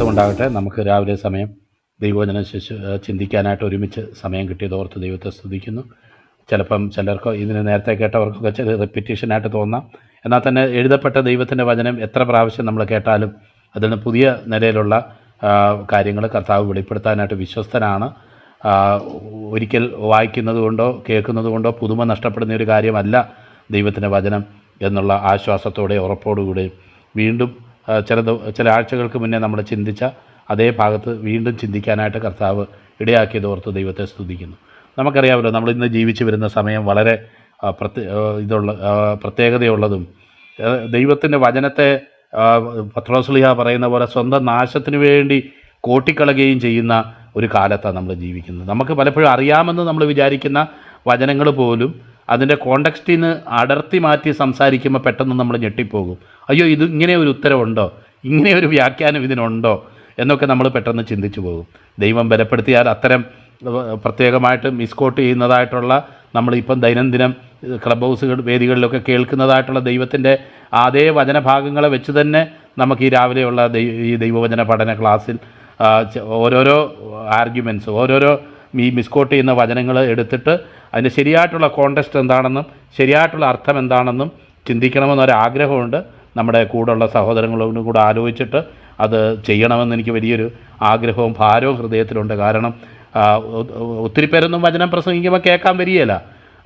മഹത്വം ഉണ്ടാകട്ടെ. നമുക്ക് രാവിലെ സമയം ദൈവവചനം ചിന്തിക്കാനായിട്ട് ഒരുമിച്ച് സമയം കിട്ടിയത് ഓർത്ത് ദൈവത്തെ സ്തുതിക്കുന്നു. ചിലപ്പം ചിലർക്ക് ഇതിന് നേരത്തെ കേട്ടവർക്കൊക്കെ ചില റിപ്പീറ്റേഷനായിട്ട് തോന്നാം. എന്നാൽ തന്നെ എഴുതപ്പെട്ട ദൈവത്തിൻ്റെ വചനം എത്ര പ്രാവശ്യം നമ്മൾ കേട്ടാലും അതിൽ നിന്ന് പുതിയ നിലയിലുള്ള കാര്യങ്ങൾ കർത്താവ് വെളിപ്പെടുത്താനായിട്ട് വിശ്വസ്തനാണ്. ഒരിക്കൽ വായിക്കുന്നത് കൊണ്ടോ കേൾക്കുന്നത് കൊണ്ടോ പുതുമ നഷ്ടപ്പെടുന്ന ഒരു കാര്യമല്ല ദൈവത്തിൻ്റെ വചനം എന്നുള്ള ആശ്വാസത്തോടെ ഉറപ്പോടുകൂടി വീണ്ടും ചില ആഴ്ചകൾക്ക് മുന്നേ നമ്മൾ ചിന്തിച്ച അതേ ഭാഗത്ത് വീണ്ടും ചിന്തിക്കാനായിട്ട് കർത്താവ് ഇടയാക്കിയത് ഓർത്ത് ദൈവത്തെ സ്തുതിക്കുന്നു. നമുക്കറിയാമല്ലോ, നമ്മളിന്ന് ജീവിച്ചു വരുന്ന സമയം വളരെ പ്രത്യേകതയുള്ളതും ദൈവത്തിൻ്റെ വചനത്തെ പത്രോസ്ലീഹ പറയുന്ന പോലെ സ്വന്തം നാശത്തിന് വേണ്ടി കോട്ടിക്കളയുകയും ചെയ്യുന്ന ഒരു കാലത്താണ് നമ്മൾ ജീവിക്കുന്നത്. നമുക്ക് പലപ്പോഴും അറിയാമെന്ന് നമ്മൾ വിചാരിക്കുന്ന വചനങ്ങൾ പോലും അതിൻ്റെ കോണ്ടക്സ്റ്റിൽ നിന്ന് അടർത്തി മാറ്റി സംസാരിക്കുമ്പോൾ പെട്ടെന്ന് നമ്മൾ ഞെട്ടിപ്പോകും. അയ്യോ, ഇത് ഇങ്ങനെ ഒരു ഉത്തരവുണ്ടോ, ഇങ്ങനെ ഒരു വ്യാഖ്യാനം ഇതിനുണ്ടോ എന്നൊക്കെ നമ്മൾ പെട്ടെന്ന് ചിന്തിച്ചു പോകും. ദൈവം ബലപ്പെടുത്തിയാൽ അത്തരം പ്രത്യേകമായിട്ട് മിസ്കോട്ട് ചെയ്യുന്നതായിട്ടുള്ള നമ്മളിപ്പം ദൈനംദിനം ക്ലബ് ഹൗസുകൾ വേദികളിലൊക്കെ കേൾക്കുന്നതായിട്ടുള്ള ദൈവത്തിൻ്റെ അതേ വചനഭാഗങ്ങളെ വെച്ച് തന്നെ നമുക്ക് ഈ രാവിലെയുള്ള ഈ ദൈവവചന പഠന ക്ലാസ്സിൽ ഓരോരോ ആർഗ്യുമെൻറ്റ്സ്, ഓരോരോ ഈ മിസ്കോട്ട് ചെയ്യുന്ന വചനങ്ങൾ എടുത്തിട്ട് അതിൻ്റെ ശരിയായിട്ടുള്ള കോണ്ടെക്സ്റ്റ് എന്താണെന്നും ശരിയായിട്ടുള്ള അർത്ഥം എന്താണെന്നും ചിന്തിക്കണമെന്നൊരാഗ്രഹമുണ്ട്. നമ്മുടെ കൂടെയുള്ള സഹോദരങ്ങളോടും കൂടെ ആലോചിച്ചിട്ട് അത് ചെയ്യണമെന്ന് എനിക്ക് വലിയൊരു ആഗ്രഹവും ഭാരവും ഹൃദയത്തിലുണ്ട്. കാരണം ഒത്തിരി പേരൊന്നും വചനം പ്രസംഗിക്കുമ്പോൾ കേൾക്കാൻ വരികയില്ല.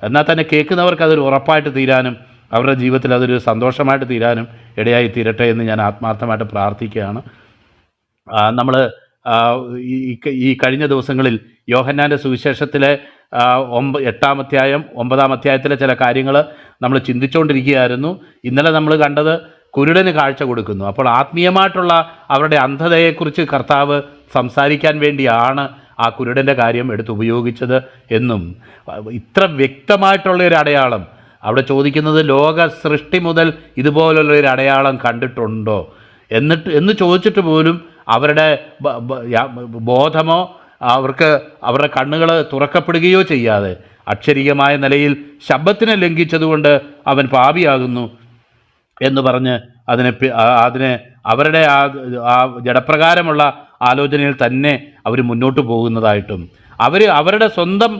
എന്നാൽ തന്നെ കേൾക്കുന്നവർക്ക് അതൊരു ഉറപ്പായിട്ട് തീരാനും അവരുടെ ജീവിതത്തിൽ അതൊരു സന്തോഷമായിട്ട് തീരാനും ഇടയായി തീരട്ടെ എന്ന് ഞാൻ ആത്മാർത്ഥമായിട്ട് പ്രാർത്ഥിക്കുകയാണ്. നമ്മൾ ഈ കഴിഞ്ഞ ദിവസങ്ങളിൽ യോഹന്നാൻ്റെ സുവിശേഷത്തിലെ 8-ാം അധ്യായം 9-ാം അധ്യായത്തിലെ ചില കാര്യങ്ങൾ നമ്മൾ ചിന്തിച്ചുകൊണ്ടിരിക്കുകയായിരുന്നു. ഇന്നലെ നമ്മൾ കണ്ടത് കുരുടന് കാഴ്ച കൊടുക്കുന്നു. അപ്പോൾ ആത്മീയമായിട്ടുള്ള അവരുടെ അന്ധതയെക്കുറിച്ച് കർത്താവ് സംസാരിക്കാൻ വേണ്ടിയാണ് ആ കുരുടൻ്റെ കാര്യം എടുത്ത് ഉപയോഗിച്ചത് എന്നും ഇത്ര വ്യക്തമായിട്ടുള്ളൊരു അടയാളം അവിടെ ചോദിക്കുന്നത് ലോക സൃഷ്ടി മുതൽ ഇതുപോലുള്ളൊരു അടയാളം കണ്ടിട്ടുണ്ടോ എന്ന് ചോദിച്ചിട്ട് പോലും അവരുടെ ബോധമോ അവരുടെ കണ്ണുകൾ തുറക്കപ്പെടുകയോ ചെയ്യാതെ അക്ഷരികമായ നിലയിൽ ശബ്ദത്തിനെ ലംഘിച്ചതുകൊണ്ട് അവൻ പാപിയാകുന്നു എന്ന് പറഞ്ഞ് അതിനെ അവരുടെ ആ ജഡപ്രകാരമുള്ള ആലോചനയിൽ തന്നെ അവർ മുന്നോട്ട് പോകുന്നതായിട്ടും അവരുടെ സ്വന്തം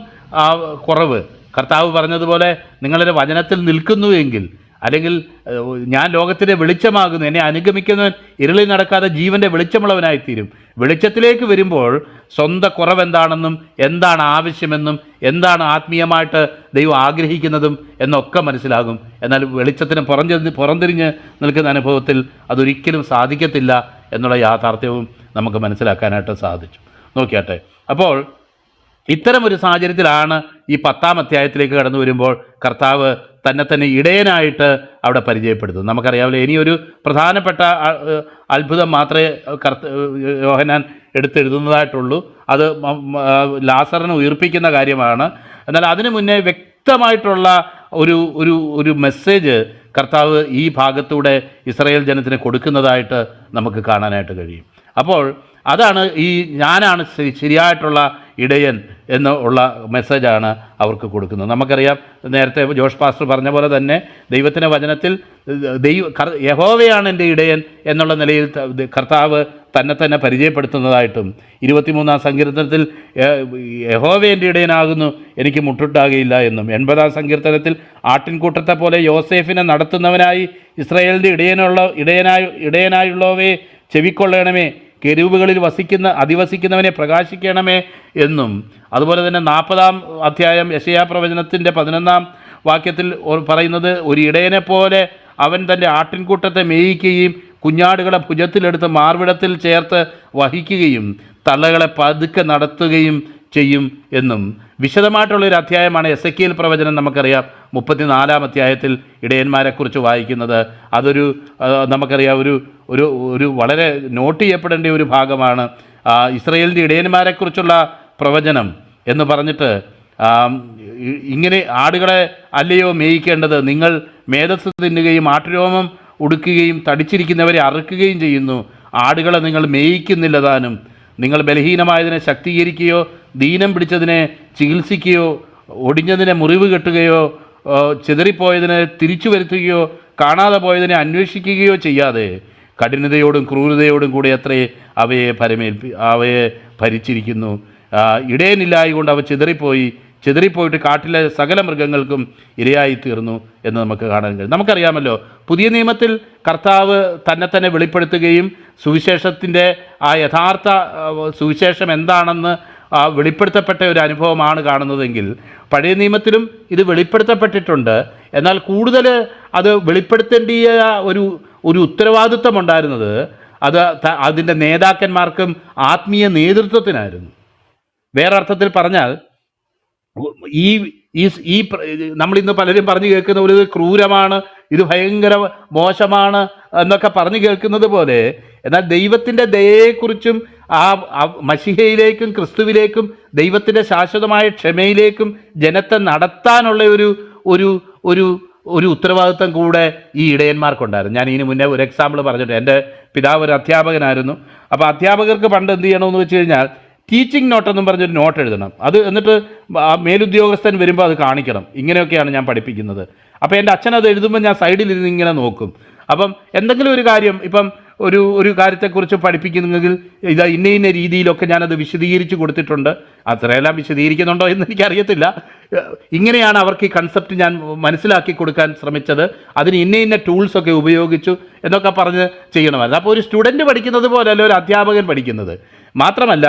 കുറവ് കർത്താവ് പറഞ്ഞതുപോലെ നിങ്ങളുടെ വചനത്തിൽ നിൽക്കുന്നുവെങ്കിൽ, അല്ലെങ്കിൽ ഞാൻ ലോകത്തിൻ്റെ വെളിച്ചമാകുന്നു, എന്നെ അനുഗമിക്കുന്നവൻ ഇരുളിൽ നടക്കാതെ ജീവൻ്റെ വെളിച്ചമുള്ളവനായിത്തീരും. വെളിച്ചത്തിലേക്ക് വരുമ്പോൾ സ്വന്തം കുറവെന്താണെന്നും എന്താണ് ആവശ്യമെന്നും എന്താണ് ആത്മീയമായിട്ട് ദൈവം ആഗ്രഹിക്കുന്നതും എന്നൊക്കെ മനസ്സിലാകും. എന്നാൽ വെളിച്ചത്തിന് പുറംതിരിഞ്ഞ് നിൽക്കുന്ന അനുഭവത്തിൽ അതൊരിക്കലും സാധിക്കത്തില്ല എന്നുള്ള യാഥാർത്ഥ്യവും നമുക്ക് മനസ്സിലാക്കാനായിട്ട് സാധിച്ചു. നോക്കിയാട്ടെ, അപ്പോൾ ഇത്തരം ഒരു സാഹചര്യത്തിലാണ് ഈ 10-ാം അധ്യായത്തിലേക്ക് കടന്നു വരുമ്പോൾ കർത്താവ് തന്നെ ഇടയനായിട്ട് അവിടെ പരിചയപ്പെടുത്തുന്നു. നമുക്കറിയാമല്ലോ, ഇനിയൊരു പ്രധാനപ്പെട്ട അത്ഭുതം മാത്രമേ യോഹന്നാൻ എടുത്തെഴുതുന്നതായിട്ടുള്ളൂ. അത് ലാസറിനെ ഉയർപ്പിക്കുന്ന കാര്യമാണ്. എന്നാൽ അതിനു മുന്നേ വ്യക്തമായിട്ടുള്ള ഒരു മെസ്സേജ് കർത്താവ് ഈ ഭാഗത്തൂടെ ഇസ്രായേൽ ജനത്തിന് കൊടുക്കുന്നതായിട്ട് നമുക്ക് കാണാനായിട്ട് കഴിയും. അപ്പോൾ അതാണ് ഞാനാണ് ശരിയായിട്ടുള്ള ഇടയൻ എന്നുള്ള മെസ്സേജാണ് അവർക്ക് കൊടുക്കുന്നത്. നമുക്കറിയാം, നേരത്തെ ജോഷ് പാസ്റ്റർ പറഞ്ഞ പോലെ തന്നെ ദൈവത്തിൻ്റെ വചനത്തിൽ യഹോവയാണ് എൻ്റെ ഇടയൻ എന്നുള്ള നിലയിൽ കർത്താവ് തന്നെ പരിചയപ്പെടുത്തുന്നതായിട്ടും 23-ാം സങ്കീർത്തനത്തിൽ യഹോവ എൻ്റെ ഇടയനാകുന്നു, എനിക്ക് മുട്ടുണ്ടാകുകയില്ല എന്നും 80-ാം സങ്കീർത്തനത്തിൽ ആട്ടിൻകൂട്ടത്തെ പോലെ യോസേഫിനെ നടത്തുന്നവനായി ഇസ്രായേലിൻ്റെ ഇടയനായുള്ളവയെ ചെവിക്കൊള്ളണമേ, കെരൂബുകളിൽ അധിവസിക്കുന്നവനെ പ്രകാശിക്കണമേ എന്നും, അതുപോലെ തന്നെ 40-ാം അധ്യായം യെശയ്യാ പ്രവചനത്തിൻ്റെ 11-ാം വാക്യത്തിൽ പറയുന്നത് ഒരു ഇടയനെ പോലെ അവൻ തൻ്റെ ആട്ടിൻകൂട്ടത്തെ മേയിക്കുകയും കുഞ്ഞാടുകളെ ഭുജത്തിലെടുത്ത് മാർവിടത്തിൽ ചേർത്ത് വഹിക്കുകയും തള്ളകളെ പതുക്കെ നടത്തുകയും ചെയ്യും എന്നും വിശദമായിട്ടുള്ളൊരു അധ്യായമാണ് എസെക്കിയേൽ പ്രവചനം. നമുക്കറിയാം 34-ാം അധ്യായത്തിൽ ഇടയന്മാരെക്കുറിച്ച് വായിക്കുന്നത്. അതൊരു നമുക്കറിയാം ഒരു വളരെ നോട്ട് ചെയ്യപ്പെടേണ്ട ഒരു ഭാഗമാണ്. ഇസ്രായേലിൻ്റെ ഇടയന്മാരെക്കുറിച്ചുള്ള പ്രവചനം എന്ന് പറഞ്ഞിട്ട് ഇങ്ങനെ ആടുകളെ അല്ലയോ മേയിക്കേണ്ടത്, നിങ്ങൾ മേധസ് തിന്നുകയും ആട്ടുരോമം ഉടുക്കുകയും തടിച്ചിരിക്കുന്നവരെ അറുക്കുകയും ചെയ്യുന്നു. ആടുകളെ നിങ്ങൾ മേയിക്കുന്നില്ല താനും. നിങ്ങൾ ബലഹീനമായതിനെ ശക്തീകരിക്കുകയോ ദീനം പിടിച്ചതിനെ ചികിത്സിക്കുകയോ ഒടിഞ്ഞതിനെ മുറിവ് കെട്ടുകയോ ചിതറിപ്പോയതിനെ തിരിച്ചു വരുത്തുകയോ കാണാതെ പോയതിനെ അന്വേഷിക്കുകയോ ചെയ്യാതെ കഠിനതയോടും ക്രൂരതയോടും കൂടി അത്രേ അവയെ ഭരിച്ചിരിക്കുന്നു. ഇടയനില്ലായി കൊണ്ട് അവ ചിതറിപ്പോയിട്ട് കാട്ടിലെ സകല മൃഗങ്ങൾക്കും ഇരയായിത്തീർന്നു എന്ന് നമുക്ക് കാണാൻ കഴിയും. നമുക്കറിയാമല്ലോ, പുതിയ നിയമത്തിൽ കർത്താവ് തന്നെ വെളിപ്പെടുത്തുകയും സുവിശേഷത്തിൻ്റെ ആ യഥാർത്ഥ സുവിശേഷം എന്താണെന്ന് വെളിപ്പെടുത്തപ്പെട്ട ഒരു അനുഭവമാണ് കാണുന്നതെങ്കിൽ, പഴയ നിയമത്തിലും ഇത് വെളിപ്പെടുത്തപ്പെട്ടിട്ടുണ്ട്. എന്നാൽ കൂടുതൽ അത് വെളിപ്പെടുത്തേണ്ടിയ ഒരു ഉത്തരവാദിത്വം ഉണ്ടായിരുന്നത് അതിൻ്റെ നേതാക്കന്മാർക്കും ആത്മീയ നേതൃത്വത്തിനായിരുന്നു. വേറെ അർത്ഥത്തിൽ പറഞ്ഞാൽ, ഈ നമ്മളിന്ന് പലരും പറഞ്ഞു കേൾക്കുന്ന പോലെ ഇത് ക്രൂരമാണ്, ഇത് ഭയങ്കര മോശമാണ് എന്നൊക്കെ പറഞ്ഞു കേൾക്കുന്നത് പോലെ, എന്നാൽ ദൈവത്തിൻ്റെ ദയയെക്കുറിച്ചും മശിഹയിലേക്കും ക്രിസ്തുവിലേക്കും ദൈവത്തിൻ്റെ ശാശ്വതമായ ക്ഷമയിലേക്കും ജനത്തെ നടത്താനുള്ള ഒരു ഉത്തരവാദിത്വം കൂടെ ഈ ഇടയന്മാർക്കുണ്ടായിരുന്നു. ഞാൻ ഇതിന് മുന്നേ ഒരു എക്സാമ്പിൾ പറഞ്ഞിട്ട്, എൻ്റെ പിതാവ് ഒരു അധ്യാപകനായിരുന്നു. അപ്പോൾ അധ്യാപകർക്ക് പണ്ട് എന്ത് ചെയ്യണമെന്ന് വെച്ച് കഴിഞ്ഞാൽ, ടീച്ചിങ് നോട്ടെന്നും പറഞ്ഞൊരു നോട്ട് എഴുതണം. എന്നിട്ട് മേലുദ്യോഗസ്ഥൻ വരുമ്പോൾ അത് കാണിക്കണം. ഇങ്ങനെയൊക്കെയാണ് ഞാൻ പഠിപ്പിക്കുന്നത്. അപ്പോൾ എൻ്റെ അച്ഛൻ അത് എഴുതുമ്പോൾ ഞാൻ സൈഡിലിരുന്ന് ഇങ്ങനെ നോക്കും. അപ്പം എന്തെങ്കിലും ഒരു കാര്യം, ഇപ്പം ഒരു കാര്യത്തെക്കുറിച്ച് പഠിപ്പിക്കുന്നെങ്കിൽ ഇന്ന രീതിയിലൊക്കെ ഞാനത് വിശദീകരിച്ച് കൊടുത്തിട്ടുണ്ട്. അത്രയെല്ലാം വിശദീകരിക്കുന്നുണ്ടോ എന്ന് എനിക്കറിയത്തില്ല. ഇങ്ങനെയാണ് അവർക്ക് ഈ കൺസെപ്റ്റ് ഞാൻ മനസ്സിലാക്കി കൊടുക്കാൻ ശ്രമിച്ചത്. അതിന് ഇന്ന ടൂൾസൊക്കെ ഉപയോഗിച്ചു എന്നൊക്കെ പറഞ്ഞ് ചെയ്യണമായിരുന്നു. അപ്പോൾ ഒരു സ്റ്റുഡൻറ്റ് പഠിക്കുന്നത് പോലെയല്ല ഒരു അധ്യാപകൻ പഠിക്കുന്നത്. മാത്രമല്ല,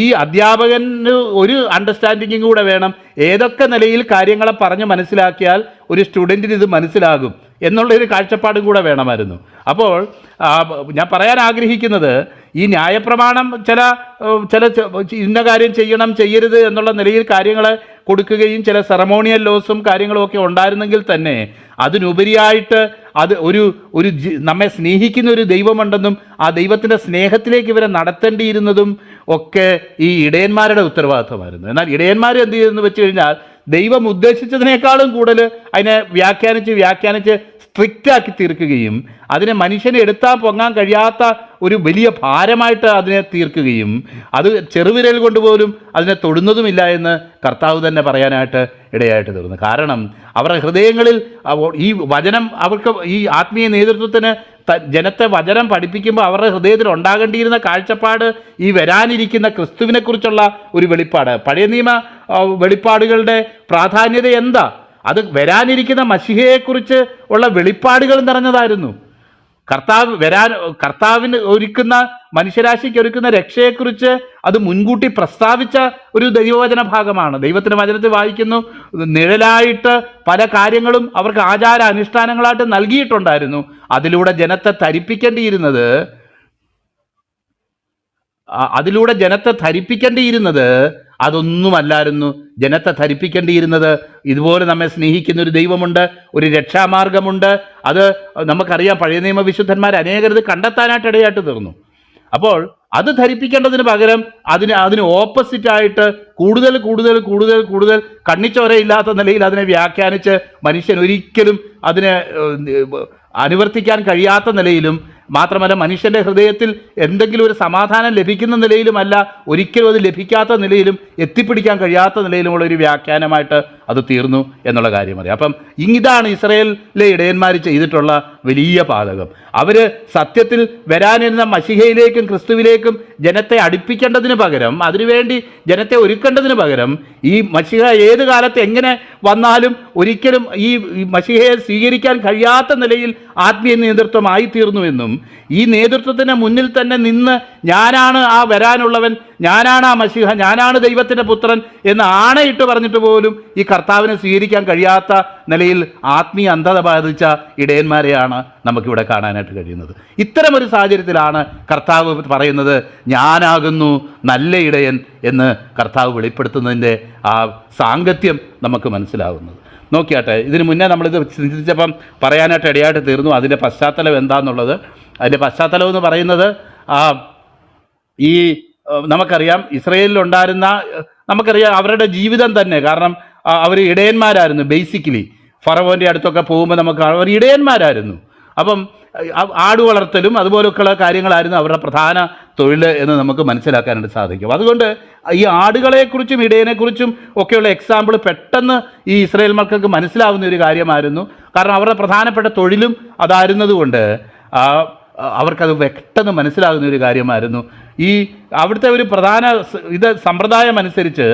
ഈ അധ്യാപകന് ഒരു അണ്ടർസ്റ്റാൻഡിങ്ങും കൂടെ വേണം. ഏതൊക്കെ നിലയിൽ കാര്യങ്ങളെ പറഞ്ഞ് മനസ്സിലാക്കിയാൽ ഒരു സ്റ്റുഡൻറ്റിന് ഇത് മനസ്സിലാകും എന്നുള്ളൊരു കാഴ്ചപ്പാടും കൂടെ വേണമായിരുന്നു. അപ്പോൾ ഞാൻ പറയാൻ ആഗ്രഹിക്കുന്നത്, ഈ ന്യായപ്രമാണം ചില ഇന്ന കാര്യം ചെയ്യണം ചെയ്യരുത് എന്നുള്ള നിലയിൽ കാര്യങ്ങളെ കൊടുക്കുകയും ചില സെറമോണിയൽ ലോസും കാര്യങ്ങളും ഒക്കെ ഉണ്ടായിരുന്നെങ്കിൽ തന്നെ, അതിനുപരിയായിട്ട് അത് നമ്മെ സ്നേഹിക്കുന്ന ഒരു ദൈവമുണ്ടെന്നും ആ ദൈവത്തിൻ്റെ സ്നേഹത്തിലേക്ക് ഇവരെ നടത്തേണ്ടിയിരുന്നതും ഒക്കെ ഈ ഇടയന്മാരുടെ ഉത്തരവാദിത്വമായിരുന്നു. എന്നാൽ ഇടയന്മാർ എന്ത് ചെയ്തെന്ന് വെച്ച് കഴിഞ്ഞാൽ, ദൈവം ഉദ്ദേശിച്ചതിനേക്കാളും കൂടുതൽ അതിനെ വ്യാഖ്യാനിച്ച് സ്ട്രിക്റ്റാക്കി തീർക്കുകയും അതിനെ മനുഷ്യനെ എടുത്താൽ പൊങ്ങാൻ കഴിയാത്ത ഒരു വലിയ ഭാരമായിട്ട് അതിനെ തീർക്കുകയും അത് ചെറുവിരൽ കൊണ്ടുപോലും അതിനെ തൊടുന്നതുമില്ല എന്ന് കർത്താവ് തന്നെ പറയാനായിട്ട് ഇടയായിട്ട് തീർന്നു. കാരണം അവരുടെ ഹൃദയങ്ങളിൽ ഈ വചനം, അവർക്ക് ഈ ആത്മീയ നേതൃത്വത്തിന് ജനത്തെ വചനം പഠിപ്പിക്കുമ്പോൾ അവരുടെ ഹൃദയത്തിൽ ഉണ്ടാകേണ്ടിയിരുന്ന കാഴ്ചപ്പാട് ഈ വരാനിരിക്കുന്ന ക്രിസ്തുവിനെക്കുറിച്ചുള്ള ഒരു വെളിപ്പാട്. പഴയ നിയമ വെളിപ്പാടുകളുടെ പ്രാധാന്യത എന്താ? അത് വരാനിരിക്കുന്ന മശിഹയെക്കുറിച്ച് ഉള്ള വെളിപ്പാടുകൾ നിറഞ്ഞതായിരുന്നു. കർത്താവിന് ഒരുക്കുന്ന, മനുഷ്യരാശിക്ക് ഒരുക്കുന്ന രക്ഷയെക്കുറിച്ച് അത് മുൻകൂട്ടി പ്രസ്താവിച്ച ഒരു ദൈവവചന ഭാഗമാണ്. ദൈവത്തിൻ്റെ വചനത്തിൽ വായിക്കുന്നു, നിഴലായിട്ട് പല കാര്യങ്ങളും അവർക്ക് ആചാര അനുഷ്ഠാനങ്ങളായിട്ട് നൽകിയിട്ടുണ്ടായിരുന്നു. അതിലൂടെ ജനത്തെ ധരിപ്പിക്കേണ്ടിയിരുന്നത് അതൊന്നുമല്ലായിരുന്നു. ജനത്തെ ധരിപ്പിക്കേണ്ടിയിരുന്നത് ഇതുപോലെ നമ്മെ സ്നേഹിക്കുന്ന ഒരു ദൈവമുണ്ട്, ഒരു രക്ഷാമാർഗമുണ്ട്. അത് നമുക്കറിയാം, പഴയ നിയമ വിശുദ്ധന്മാർ അനേകരത് കണ്ടെത്താനായിട്ട് ഇടയായിട്ട് തീർന്നു. അപ്പോൾ അത് ധരിപ്പിക്കേണ്ടതിന് പകരം അതിന് ഓപ്പോസിറ്റായിട്ട് കൂടുതൽ കണ്ണിച്ചോരയില്ലാത്ത നിലയിൽ അതിനെ വ്യാഖ്യാനിച്ച് മനുഷ്യൻ ഒരിക്കലും അതിനെ അനുവർത്തിക്കാൻ കഴിയാത്ത നിലയിലും, മാത്രമല്ല മനുഷ്യൻ്റെ ഹൃദയത്തിൽ എന്തെങ്കിലും ഒരു സമാധാനം ലഭിക്കുന്ന നിലയിലുമല്ല, ഒരിക്കലും അത് ലഭിക്കാത്ത നിലയിലും എത്തിപ്പിടിക്കാൻ കഴിയാത്ത നിലയിലുമുള്ള ഒരു വ്യാഖ്യാനമായിട്ട് അത് തീർന്നു എന്നുള്ള കാര്യം അറിയാം. അപ്പം ഇതാണ് ഇസ്രായേലിലെ ഇടയന്മാർ ചെയ്തിട്ടുള്ള വലിയ പാതകം. അവർ സത്യത്തിൽ വരാനിരുന്ന മശിഹയിലേക്കും ക്രിസ്തുവിലേക്കും ജനത്തെ അടുപ്പിക്കേണ്ടതിന് പകരം, അതിനുവേണ്ടി ജനത്തെ ഒരുക്കേണ്ടതിന് പകരം, ഈ മശിഹ ഏത് കാലത്ത് എങ്ങനെ വന്നാലും ഒരിക്കലും ഈ മശിഹയെ സ്വീകരിക്കാൻ കഴിയാത്ത നിലയിൽ ആത്മീയ നേതൃത്വമായി തീർന്നുവെന്നും, ഈ നേതൃത്വത്തിന് മുന്നിൽ തന്നെ നിന്ന് ഞാനാണ് ആ വരാനുള്ളവൻ, ഞാനാണ് ആ മശിഹ, ഞാനാണ് ദൈവത്തിൻ്റെ പുത്രൻ എന്ന് ആണയിട്ട് പറഞ്ഞിട്ട് പോലും ഈ കർത്താവിനെ സ്വീകരിക്കാൻ കഴിയാത്ത നിലയിൽ ആത്മീയ അന്ധത ബാധിച്ച ഇടയന്മാരെയാണ് നമുക്കിവിടെ കാണാനായിട്ട് കഴിയുന്നത്. ഇത്തരമൊരു സാഹചര്യത്തിലാണ് കർത്താവ് പറയുന്നത്, ഞാനാകുന്നു നല്ല ഇടയൻ എന്ന് കർത്താവ് വെളിപ്പെടുത്തുന്നതിൻ്റെ ആ സാങ്കത്യം നമുക്ക് മനസ്സിലാകുന്നത്. നോക്കിയാട്ടെ, ഇതിന് മുന്നേ നമ്മളിത് ചിന്തിച്ചപ്പം പറയാനായിട്ട് ഇടയായിട്ട് തീർന്നു അതിൻ്റെ പശ്ചാത്തലം എന്താണെന്നുള്ളത്. അതിൻ്റെ പശ്ചാത്തലം എന്ന് പറയുന്നത്, ഈ നമുക്കറിയാം ഇസ്രയേലിലുണ്ടായിരുന്ന, നമുക്കറിയാം അവരുടെ ജീവിതം തന്നെ, കാരണം അവർ ഇടയന്മാരായിരുന്നു. ബേസിക്കലി ഫറവോൻ്റെ അടുത്തൊക്കെ പോകുമ്പോൾ നമുക്ക് അവർ ഇടയന്മാരായിരുന്നു. അപ്പം ആട് വളർത്തലും അതുപോലൊക്കെയുള്ള കാര്യങ്ങളായിരുന്നു അവരുടെ പ്രധാന തൊഴിൽ എന്ന് നമുക്ക് മനസ്സിലാക്കാനായിട്ട് സാധിക്കും. അതുകൊണ്ട് ഈ ആടുകളെക്കുറിച്ചും ഇടയനെക്കുറിച്ചും ഒക്കെയുള്ള എക്സാമ്പിൾ പെട്ടെന്ന് ഈ ഇസ്രായേൽ മക്കൾക്ക് മനസ്സിലാവുന്ന ഒരു കാര്യമായിരുന്നു. കാരണം അവരുടെ പ്രധാനപ്പെട്ട തൊഴിലും അതായിരുന്നതുകൊണ്ട് അവർക്കത് പെട്ടെന്ന് മനസ്സിലാകുന്ന ഒരു കാര്യമായിരുന്നു. ഈ അവിടുത്തെ ഒരു പ്രധാന സമ്പ്രദായം അനുസരിച്ച്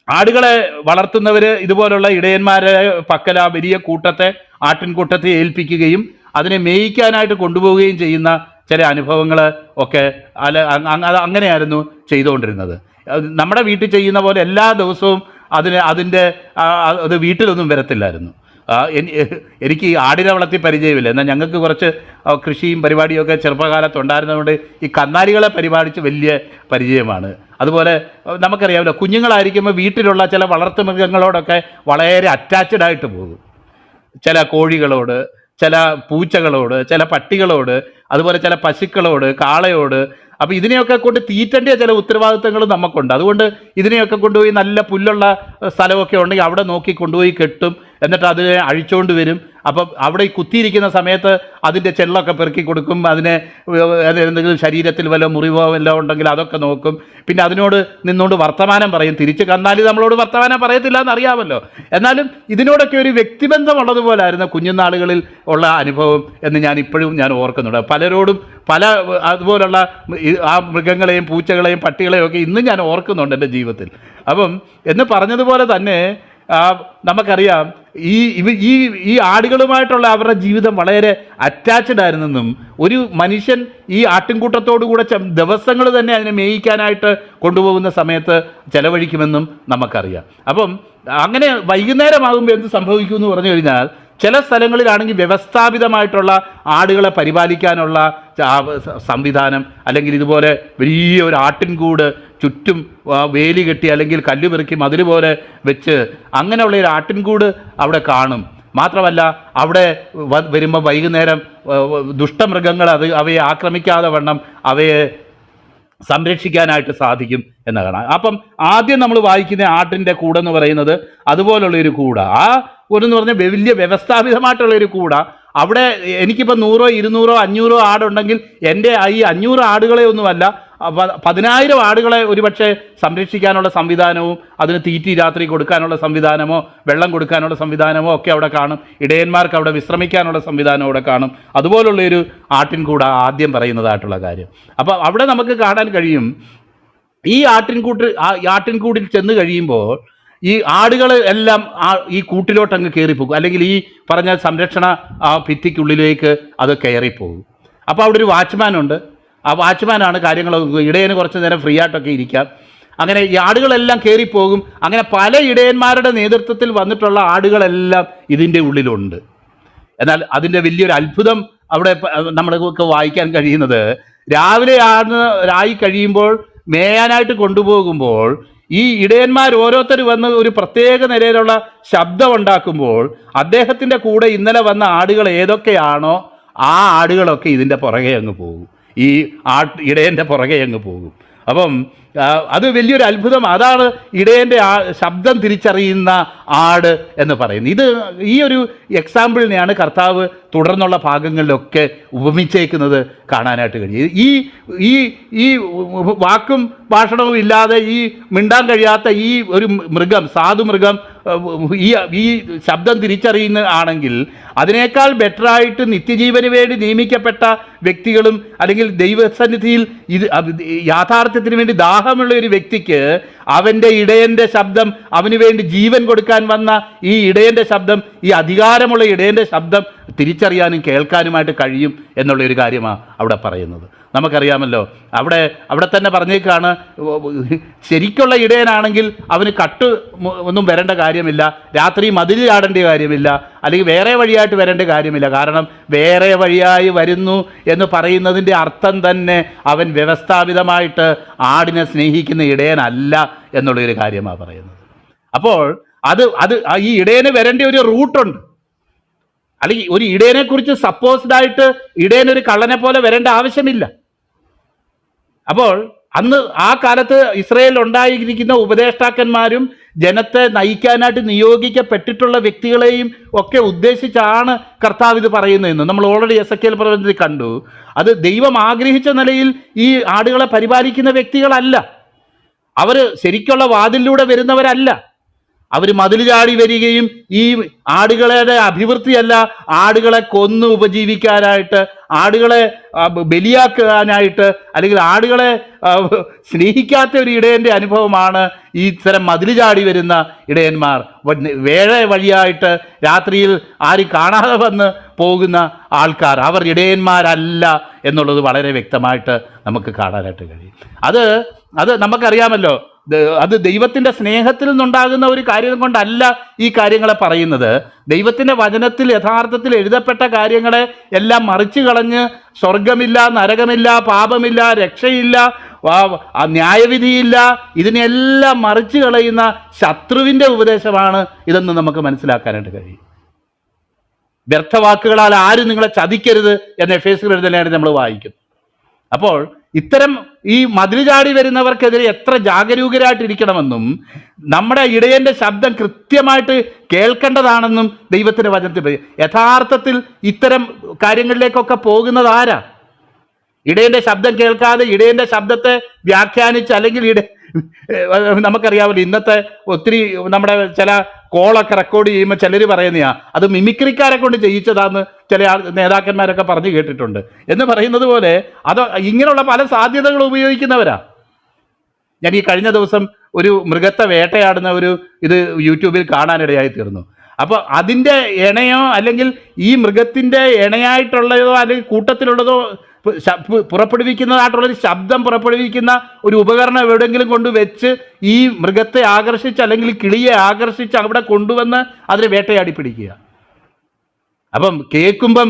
ആടുകളെ വളർത്തുന്നവർ ഇതുപോലുള്ള ഇടയന്മാരെ പക്കൽ ആ വലിയ കൂട്ടത്തെ ആട്ടിൻകൂട്ടത്തെ ഏൽപ്പിക്കുകയും അതിനെ മേയിക്കാനായിട്ട് കൊണ്ടുപോവുകയും ചെയ്യുന്ന ചില അനുഭവങ്ങൾ ഒക്കെ അങ്ങനെയായിരുന്നു ചെയ്തുകൊണ്ടിരുന്നത്. നമ്മുടെ വീട്ടിൽ ചെയ്യുന്ന പോലെ എല്ലാ ദിവസവും അത് വീട്ടിലൊന്നും വരത്തില്ലായിരുന്നു. എനിക്ക് ഈ ആടിനെ വളർത്തി പരിചയമില്ല. എന്നാൽ ഞങ്ങൾക്ക് കുറച്ച് കൃഷിയും പരിപാടിയൊക്കെ ചെറുപ്പകാലത്തുണ്ടായിരുന്നതുകൊണ്ട് ഈ കന്നാലികളെ പരിപാലിച്ച് വലിയ പരിചയമാണ്. അതുപോലെ നമുക്കറിയാമല്ലോ, കുഞ്ഞുങ്ങളായിരിക്കുമ്പോൾ വീട്ടിലുള്ള ചില വളർത്തു മൃഗങ്ങളോടൊക്കെ വളരെ അറ്റാച്ച്ഡ് ആയിട്ട് പോകും. ചില കോഴികളോട്, ചില പൂച്ചകളോട്, ചില പട്ടികളോട്, അതുപോലെ ചില പശുക്കളോട്, കാളയോട്. അപ്പോൾ ഇതിനെയൊക്കെ കൊണ്ട് തീറ്റേണ്ട ചില ഉത്തരവാദിത്തങ്ങളും നമുക്കുണ്ട്. അതുകൊണ്ട് ഇതിനെയൊക്കെ കൊണ്ടുപോയി നല്ല പുല്ലുള്ള സ്ഥലമൊക്കെ ഉണ്ടെങ്കിൽ അവിടെ നോക്കി കൊണ്ടുപോയി കെട്ടും. എന്നിട്ട് അതിനെ അഴിച്ചുകൊണ്ട് വരും. അപ്പം അവിടെ ഈ കുത്തിയിരിക്കുന്ന സമയത്ത് അതിൻ്റെ ചെള്ളൊക്കെ പെറുക്കി കൊടുക്കും. എന്തെങ്കിലും ശരീരത്തിൽ വല്ല മുറിവോ വല്ലതും ഉണ്ടെങ്കിൽ അതൊക്കെ നോക്കും. പിന്നെ അതിനോട് നിന്നുകൊണ്ട് വർത്തമാനം പറയും. തിരിച്ച് കന്നാലി നമ്മളോട് വർത്തമാനം പറയത്തില്ല എന്നറിയാമല്ലോ. എന്നാലും ഇതിനോടൊക്കെ ഒരു വ്യക്തിബന്ധമുള്ളതുപോലായിരുന്നു കുഞ്ഞുനാളുകളിൽ ഉള്ള അനുഭവം എന്ന് ഞാൻ ഓർക്കുന്നുണ്ട്. പലരോടും അതുപോലുള്ള ആ മൃഗങ്ങളെയും പൂച്ചകളെയും പട്ടികളെയും ഒക്കെ ഇന്നും ഞാൻ ഓർക്കുന്നുണ്ട് എൻ്റെ ജീവിതത്തിൽ. അപ്പം എന്ന് പറഞ്ഞതുപോലെ തന്നെ നമുക്കറിയാം, ഈ ആടുകളുമായിട്ടുള്ള അവരുടെ ജീവിതം വളരെ അറ്റാച്ച്ഡ് ആയിരുന്നെന്നും ഒരു മനുഷ്യൻ ഈ ആട്ടിൻകൂട്ടത്തോടു കൂടെ ദിവസങ്ങൾ തന്നെ അതിനെ മേയിക്കാനായിട്ട് കൊണ്ടുപോകുന്ന സമയത്ത് ചെലവഴിക്കുമെന്നും നമുക്കറിയാം. അപ്പം അങ്ങനെ വൈകുന്നേരമാകുമ്പോൾ എന്ത് സംഭവിക്കുമെന്ന് പറഞ്ഞു കഴിഞ്ഞാൽ, ചില സ്ഥലങ്ങളിലാണെങ്കിൽ വ്യവസ്ഥാപിതമായിട്ടുള്ള ആടുകളെ പരിപാലിക്കാനുള്ള സംവിധാനം, അല്ലെങ്കിൽ ഇതുപോലെ വലിയ ഒരു ആട്ടിൻകൂട് ചുറ്റും വേലി കെട്ടി അല്ലെങ്കിൽ കല്ല് പെറുക്കി മതിൽ പോലെ വെച്ച് അങ്ങനെയുള്ള ഒരു ആട്ടിൻകൂട് അവിടെ കാണും. മാത്രമല്ല അവിടെ വരുമ്പോൾ വൈകുന്നേരം ദുഷ്ടമൃഗങ്ങൾ അവയെ ആക്രമിക്കാതെ വണ്ണം അവയെ സംരക്ഷിക്കാനായിട്ട് സാധിക്കും എന്നതാണ്. അപ്പം ആദ്യം നമ്മൾ വായിക്കുന്ന ആട്ടിൻ്റെ കൂടെന്ന് പറയുന്നത് അതുപോലുള്ളൊരു കൂട. എന്ന് പറഞ്ഞാൽ വലിയ വ്യവസ്ഥാപിതമായിട്ടുള്ളൊരു കൂട. അവിടെ എനിക്കിപ്പോൾ 100, 200, 500 ആടുണ്ടെങ്കിൽ എൻ്റെ ഈ 500 ആടുകളെ ഒന്നുമല്ല, 10,000 ആടുകളെ ഒരുപക്ഷെ സംരക്ഷിക്കാനുള്ള സംവിധാനവും അതിന് തീറ്റി രാത്രി കൊടുക്കാനുള്ള സംവിധാനമോ വെള്ളം കൊടുക്കാനുള്ള സംവിധാനമോ ഒക്കെ അവിടെ കാണും. ഇടയന്മാർക്ക് അവിടെ വിശ്രമിക്കാനുള്ള സംവിധാനം അവിടെ കാണും. അതുപോലുള്ളൊരു ആട്ടിൻകൂട ആദ്യം പറയുന്നതായിട്ടുള്ള കാര്യം. അപ്പോൾ അവിടെ നമുക്ക് കാണാൻ കഴിയും, ഈ ആട്ടിൻകൂടിൽ ചെന്ന് കഴിയുമ്പോൾ ഈ ആടുകൾ എല്ലാം ഈ കൂട്ടിലോട്ടങ്ങ് കയറിപ്പോകും, അല്ലെങ്കിൽ ഈ പറഞ്ഞ സംരക്ഷണ ഭിത്തിക്കുള്ളിലേക്ക് അത് കയറിപ്പോകും. അപ്പോൾ അവിടെ ഒരു വാച്ച്മാനുണ്ട്. ആ വാച്ച്മാനാണ് കാര്യങ്ങൾ. ഇടയന് കുറച്ച് നേരം ഫ്രീ ആയിട്ടൊക്കെ ഇരിക്കാം. അങ്ങനെ ഈ ആടുകളെല്ലാം കയറിപ്പോകും. അങ്ങനെ പല ഇടയന്മാരുടെ നേതൃത്വത്തിൽ വന്നിട്ടുള്ള ആടുകളെല്ലാം ഇതിൻ്റെ ഉള്ളിലുണ്ട്. എന്നാൽ അതിൻ്റെ വലിയൊരു അത്ഭുതം അവിടെ നമ്മൾക്ക് വായിക്കാൻ കഴിയുന്നത്, രാവിലെ ആയി കഴിയുമ്പോൾ മേയാനായിട്ട് കൊണ്ടുപോകുമ്പോൾ ഈ ഇടയന്മാർ ഓരോരുത്തർ വന്ന് ഒരു പ്രത്യേക നിലയിലുള്ള ശബ്ദം ഉണ്ടാക്കുമ്പോൾ അദ്ദേഹത്തിൻ്റെ കൂടെ ഇന്നലെ വന്ന ആടുകൾ ഏതൊക്കെയാണോ ആ ആടുകളൊക്കെ ഇതിൻ്റെ പുറകെ അങ്ങ് പോകും. ഈ ഇടയൻ്റെ പുറകെ അങ്ങ് പോകും. അപ്പം അത് വലിയൊരു അത്ഭുതം. അതാണ് ഇടയൻ്റെ ശബ്ദം തിരിച്ചറിയുന്ന ആട് എന്ന് പറയുന്നത്. ഈ ഒരു എക്സാമ്പിളിനെയാണ് കർത്താവ് തുടർന്നുള്ള ഭാഗങ്ങളിലൊക്കെ ഉപമിച്ചേക്കുന്നത് കാണാനായിട്ട് കഴിയും. ഈ വാക്കും ഭാഷണവും ഇല്ലാതെ ഈ മിണ്ടാൻ കഴിയാത്ത ഈ ഒരു മൃഗം, സാധുമൃഗം ഈ ശബ്ദം തിരിച്ചറിയുന്ന ആണെങ്കിൽ അതിനേക്കാൾ ബെറ്ററായിട്ട് നിത്യജീവന് വേണ്ടി നിയമിക്കപ്പെട്ട വ്യക്തികളും അല്ലെങ്കിൽ ദൈവസന്നിധിയിൽ യാഥാർത്ഥ്യത്തിന് വേണ്ടി ദാഹമുള്ള ഒരു വ്യക്തിക്ക് അവൻ്റെ ഇടയൻ്റെ ശബ്ദം, അവന് വേണ്ടി ജീവൻ കൊടുക്കാൻ വന്ന ഈ ഇടയൻ്റെ ശബ്ദം, ഈ അധികാരമുള്ള ഇടയൻ്റെ ശബ്ദം തിരിച്ചറിയാനും കേൾക്കാനുമായിട്ട് കഴിയും എന്നുള്ളൊരു കാര്യമാണ് അവിടെ പറയുന്നത്. നമുക്കറിയാമല്ലോ, അവിടെ തന്നെ പറഞ്ഞേക്കാണ്, ശരിക്കുള്ള ഇടയനാണെങ്കിൽ അവന് ഒന്നും വരേണ്ട കാര്യമില്ല, രാത്രി മതിൽ ചാടേണ്ട കാര്യമില്ല, അല്ലെങ്കിൽ വേറെ വഴിയായിട്ട് വരേണ്ട കാര്യമില്ല. കാരണം വേറെ വഴിയായി വരുന്നു എന്ന് പറയുന്നതിൻ്റെ അർത്ഥം തന്നെ അവൻ വ്യവസ്ഥാപിതമായിട്ട് ആടിനെ സ്നേഹിക്കുന്ന ഇടയനല്ല എന്നുള്ളൊരു കാര്യമാണ് പറയുന്നത്. അപ്പോൾ ഈ ഇടയന് വരേണ്ട ഒരു റൂട്ടുണ്ട്. അല്ലെങ്കിൽ ഒരു ഇടയനെക്കുറിച്ച് സപ്പോസ്ഡായിട്ട് ഇടയനൊരു കള്ളനെ പോലെ വരേണ്ട ആവശ്യമില്ല. അപ്പോൾ അന്ന് ആ കാലത്ത് ഇസ്രായേലിൽ ഉണ്ടായിരിക്കുന്ന ഉപദേഷ്ടാക്കന്മാരും ജനത്തെ നയിക്കാനായിട്ട് നിയോഗിക്കപ്പെട്ടിട്ടുള്ള വ്യക്തികളെയും ഒക്കെ ഉദ്ദേശിച്ചാണ് കർത്താവ് ഇത് പറയുന്നതെന്ന് നമ്മൾ ഓൾറെഡി എസെക്കിയേൽ പ്രവചനത്തിൽ കണ്ടു. അത് ദൈവം ആഗ്രഹിച്ച നിലയിൽ ഈ ആടുകളെ പരിപാലിക്കുന്ന വ്യക്തികളല്ല. അവർ ശരിക്കുള്ള വാതിലിലൂടെ വരുന്നവരല്ല. അവർ മതിൽ ചാടി വരികയും ഈ ആടുകളുടെ അഭിവൃദ്ധിയല്ല, ആടുകളെ കൊന്ന് ഉപജീവിക്കാനായിട്ട്, ആടുകളെ ബലിയാക്കാനായിട്ട്, അല്ലെങ്കിൽ ആടുകളെ സ്നേഹിക്കാത്ത ഒരു ഇടയൻ്റെ അനുഭവമാണ് ഈ ഇത്തരം മതിൽ ചാടി വരുന്ന ഇടയന്മാർ. വേഴ വഴിയായിട്ട് രാത്രിയിൽ ആരും കാണാതെ വന്ന് പോകുന്ന ആൾക്കാർ, അവർ ഇടയന്മാരല്ല എന്നുള്ളത് വളരെ വ്യക്തമായിട്ട് നമുക്ക് കാണാനായിട്ട് കഴിയും. അത് നമുക്കറിയാമല്ലോ. അത് ദൈവത്തിൻ്റെ സ്നേഹത്തിൽ നിന്നുണ്ടാകുന്ന ഒരു കാര്യം കൊണ്ടല്ല ഈ കാര്യങ്ങളെ പറയുന്നത്. ദൈവത്തിൻ്റെ വചനത്തിൽ യഥാർത്ഥത്തിൽ എഴുതപ്പെട്ട കാര്യങ്ങളെ എല്ലാം മറിച്ച് കളഞ്ഞ് സ്വർഗമില്ല, നരകമില്ല, പാപമില്ല, രക്ഷയില്ല, ന്യായവിധിയില്ല, ഇതിനെല്ലാം മറിച്ച് കളയുന്ന ശത്രുവിൻ്റെ ഉപദേശമാണ് ഇതെന്ന് നമുക്ക് മനസ്സിലാക്കാനായിട്ട് കഴിയും. വ്യർത്ഥവാക്കുകളാൽ ആരും നിങ്ങളെ ചതിക്കരുത് എന്ന് എഫേസ്യർ എഴുതലായിട്ട് നമ്മൾ വായിക്കും. അപ്പോൾ ഇത്തരം ഈ മതിൽ ചാടി വരുന്നവർക്കെതിരെ എത്ര ജാഗരൂകരായിട്ടിരിക്കണമെന്നും നമ്മുടെ ഇടയൻ്റെ ശബ്ദം കൃത്യമായിട്ട് കേൾക്കേണ്ടതാണെന്നും ദൈവത്തിൻ്റെ വചനത്തിൽ യഥാർത്ഥത്തിൽ ഇത്തരം കാര്യങ്ങളിലേക്കൊക്കെ പോകുന്നത് ആരാ? ഇടയൻ്റെ ശബ്ദം കേൾക്കാതെ ഇടയൻ്റെ ശബ്ദത്തെ വ്യാഖ്യാനിച്ച്, അല്ലെങ്കിൽ നമുക്കറിയാമല്ലോ ഇന്നത്തെ ഒത്തിരി നമ്മുടെ ചില കോളൊക്കെ റെക്കോർഡ് ചെയ്യുമ്പോൾ ചിലർ പറയുന്നതാ അത് മിമിക്രിക്കാരെ കൊണ്ട് ചെയ്യിച്ചതാന്ന് ചില നേതാക്കന്മാരൊക്കെ പറഞ്ഞു കേട്ടിട്ടുണ്ട് എന്ന് പറയുന്നത് പോലെ അത് ഇങ്ങനെയുള്ള പല സാധ്യതകൾ ഉപയോഗിക്കുന്നവരാ. ഞാൻ ഈ കഴിഞ്ഞ ദിവസം ഒരു മൃഗത്തെ വേട്ടയാടുന്ന ഒരു ഇത് യൂട്യൂബിൽ കാണാനിടയായി തീർന്നു. അപ്പോൾ അതിൻ്റെ ഇണയോ അല്ലെങ്കിൽ ഈ മൃഗത്തിൻ്റെ ഇണയായിട്ടുള്ളതോ അല്ലെങ്കിൽ കൂട്ടത്തിലുള്ളതോ പുറപ്പെടുവിക്കുന്നതായിട്ടുള്ളൊരു ശബ്ദം പുറപ്പെടുവിക്കുന്ന ഒരു ഉപകരണം എവിടെയെങ്കിലും കൊണ്ടുവച്ച് ഈ മൃഗത്തെ ആകർഷിച്ച് അല്ലെങ്കിൽ കിളിയെ ആകർഷിച്ച് അവിടെ കൊണ്ടുവന്ന് അതിനെ വേട്ടയാടി പിടിക്കുക. അപ്പം കേൾക്കുമ്പം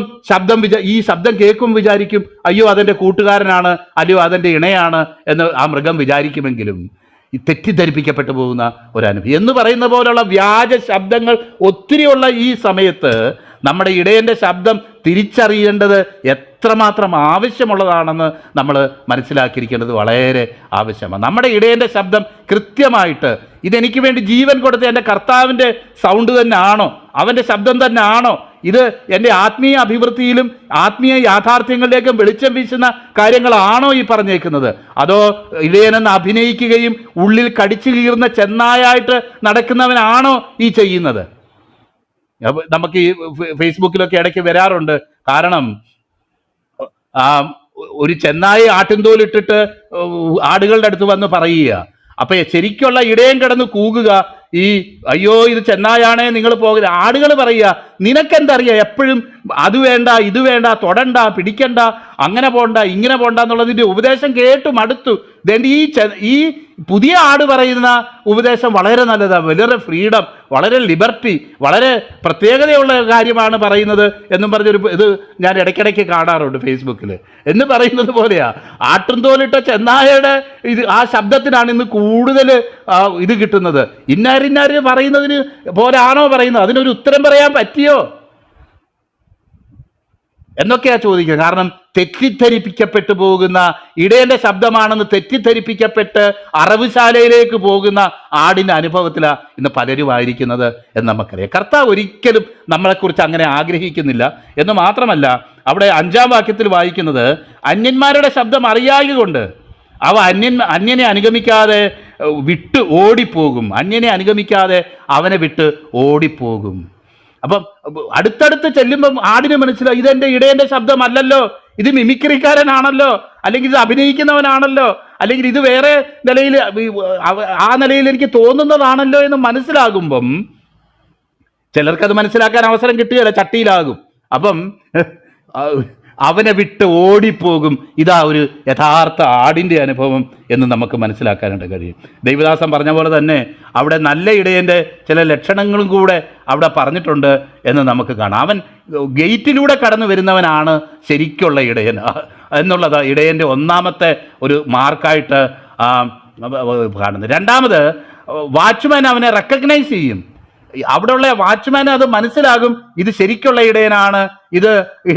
ഈ ശബ്ദം കേൾക്കും വിചാരിക്കും അയ്യോ അതെൻ്റെ കൂട്ടുകാരനാണ്, അയ്യോ അതെൻ്റെ ഇണയാണ് എന്ന് ആ മൃഗം വിചാരിക്കുമെങ്കിലും തെറ്റിദ്ധരിപ്പിക്കപ്പെട്ടു പോകുന്ന ഒരനുഭവം എന്ന് പറയുന്ന പോലുള്ള വ്യാജ ശബ്ദങ്ങൾ ഒത്തിരിയുള്ള ഈ സമയത്ത് നമ്മുടെ ഇടയൻ്റെ ശബ്ദം തിരിച്ചറിയേണ്ടത് എത്രമാത്രം ആവശ്യമുള്ളതാണെന്ന് നമ്മൾ മനസ്സിലാക്കിയിരിക്കേണ്ടത് വളരെ ആവശ്യമാണ്. നമ്മുടെ ഇടയൻ്റെ ശബ്ദം കൃത്യമായിട്ട് ഇതെനിക്ക് വേണ്ടി ജീവൻ കൊടുത്ത എൻ്റെ കർത്താവിൻ്റെ സൗണ്ട് തന്നെ ആണോ, അവൻ്റെ ശബ്ദം തന്നെ ആണോ, ഇത് എൻ്റെ ആത്മീയ അഭിവൃദ്ധിയിലും ആത്മീയ യാഥാർത്ഥ്യങ്ങളിലേക്കും വെളിച്ചം വീശുന്ന കാര്യങ്ങളാണോ ഈ പറഞ്ഞേക്കുന്നത്, അതോ ഇടയനെന്ന് അഭിനയിക്കുകയും ഉള്ളിൽ കടിച്ചു കീറുന്ന ചെന്നായായിട്ട് നടക്കുന്നവനാണോ ഈ ചെയ്യുന്നത്? നമുക്ക് ഈ ഫേസ്ബുക്കിലൊക്കെ ഇടയ്ക്ക് വരാറുണ്ട്. കാരണം ഒരു ചെന്നായി ആട്ടിൻതോലിട്ടിട്ട് ആടുകളുടെ അടുത്ത് വന്ന് പറയുക. അപ്പൊ ശരിക്കുള്ള ഇടയൻ കിടന്ന് കൂകുക, ഈ അയ്യോ ഇത് ചെന്നായാണേ നിങ്ങൾ പോകരുത്. ആടുകൾ പറയുക നിനക്കെന്തറിയാം, എപ്പോഴും അത് വേണ്ട ഇത് വേണ്ട, തൊടണ്ട, പിടിക്കണ്ട, അങ്ങനെ പോണ്ട ഇങ്ങനെ പോണ്ട എന്നുള്ളതിൻ്റെ ഉപദേശം കേട്ടു മടുത്തു. വേണ്ടി ഈ പുതിയ ആട് പറയുന്ന ഉപദേശം വളരെ നല്ലതാണ്, വളരെ ഫ്രീഡം, വളരെ ലിബർട്ടി, വളരെ പ്രത്യേകതയുള്ള കാര്യമാണ് പറയുന്നത് എന്നും പറഞ്ഞൊരു ഇത് ഞാൻ ഇടയ്ക്കിടയ്ക്ക് കാണാറുണ്ട് ഫേസ്ബുക്കിൽ. എന്ന് പറയുന്നത് പോലെയാ ആട്ടുംതോലിട്ട ചെന്നായയുടെ ആ ശബ്ദത്തിനാണ് ഇന്ന് കൂടുതൽ ഇത് കിട്ടുന്നത്. ഇന്നാര് പറയുന്നതിന് പോലാണോ പറയുന്നത്, അതിനൊരു ഉത്തരം പറയാൻ പറ്റിയോ എന്നൊക്കെയാ ചോദിക്കുക. കാരണം തെറ്റിദ്ധരിപ്പിക്കപ്പെട്ടു പോകുന്ന ഇടയൻ്റെ ശബ്ദമാണെന്ന് തെറ്റിദ്ധരിപ്പിക്കപ്പെട്ട് അറവുശാലയിലേക്ക് പോകുന്ന ആടിൻ്റെ അനുഭവത്തിലാണ് ഇന്ന് പലരും ആയിരിക്കുന്നത് എന്ന് നമുക്കറിയാം. കർത്താവ് ഒരിക്കലും നമ്മളെക്കുറിച്ച് അങ്ങനെ ആഗ്രഹിക്കുന്നില്ല എന്ന് മാത്രമല്ല, അവിടെ 5-ാം വാക്യത്തിൽ വായിക്കുന്നത് അന്യന്മാരുടെ ശബ്ദം അറിയായക കൊണ്ട് അവ അന്യനെ അനുഗമിക്കാതെ വിട്ട് ഓടിപ്പോകും, അന്യനെ അനുഗമിക്കാതെ അവനെ വിട്ട് ഓടിപ്പോകും. അപ്പം അടുത്തടുത്ത് ചെല്ലുമ്പം ആടിന് മനസ്സിലാവും ഇതെൻ്റെ ഇടയൻ്റെ ശബ്ദമല്ലല്ലോ, ഇത് മിമിക്രിക്കാരനാണല്ലോ, അല്ലെങ്കിൽ ഇത് അഭിനയിക്കുന്നവനാണല്ലോ, അല്ലെങ്കിൽ ഇത് വേറെ നിലയിൽ ആ നിലയിൽ എനിക്ക് തോന്നുന്നതാണല്ലോ എന്ന് മനസ്സിലാകുമ്പം ചിലർക്കത് മനസ്സിലാക്കാൻ അവസരം കിട്ടുകയില്ല, ചട്ടിയിലാകും. അപ്പം അവനെ വിട്ട് ഓടിപ്പോകും. ഇതാ ഒരു യഥാർത്ഥ ആടിൻ്റെ അനുഭവം എന്ന് നമുക്ക് മനസ്സിലാക്കാനായിട്ട് കഴിയും. ദൈവദാസൻ പറഞ്ഞ പോലെ തന്നെ അവിടെ നല്ല ഇടയൻ്റെ ചില ലക്ഷണങ്ങളും കൂടെ അവിടെ പറഞ്ഞിട്ടുണ്ട് എന്ന് നമുക്ക് കാണാം. അവൻ ഗേറ്റിലൂടെ കടന്നു വരുന്നവനാണ് ശരിക്കുള്ള ഇടയൻ എന്നുള്ളത് ഇടയൻ്റെ ഒന്നാമത്തെ ഒരു മാർക്കായിട്ട് കാണുന്നത്. രണ്ടാമത് വാച്ച്മാൻ അവനെ റെക്കഗ്നൈസ് ചെയ്യും. അവിടെയുള്ള വാച്ച്മാൻ അത് മനസ്സിലാകും, ഇത് ശരിക്കുള്ള ഇടയനാണ്, ഇത്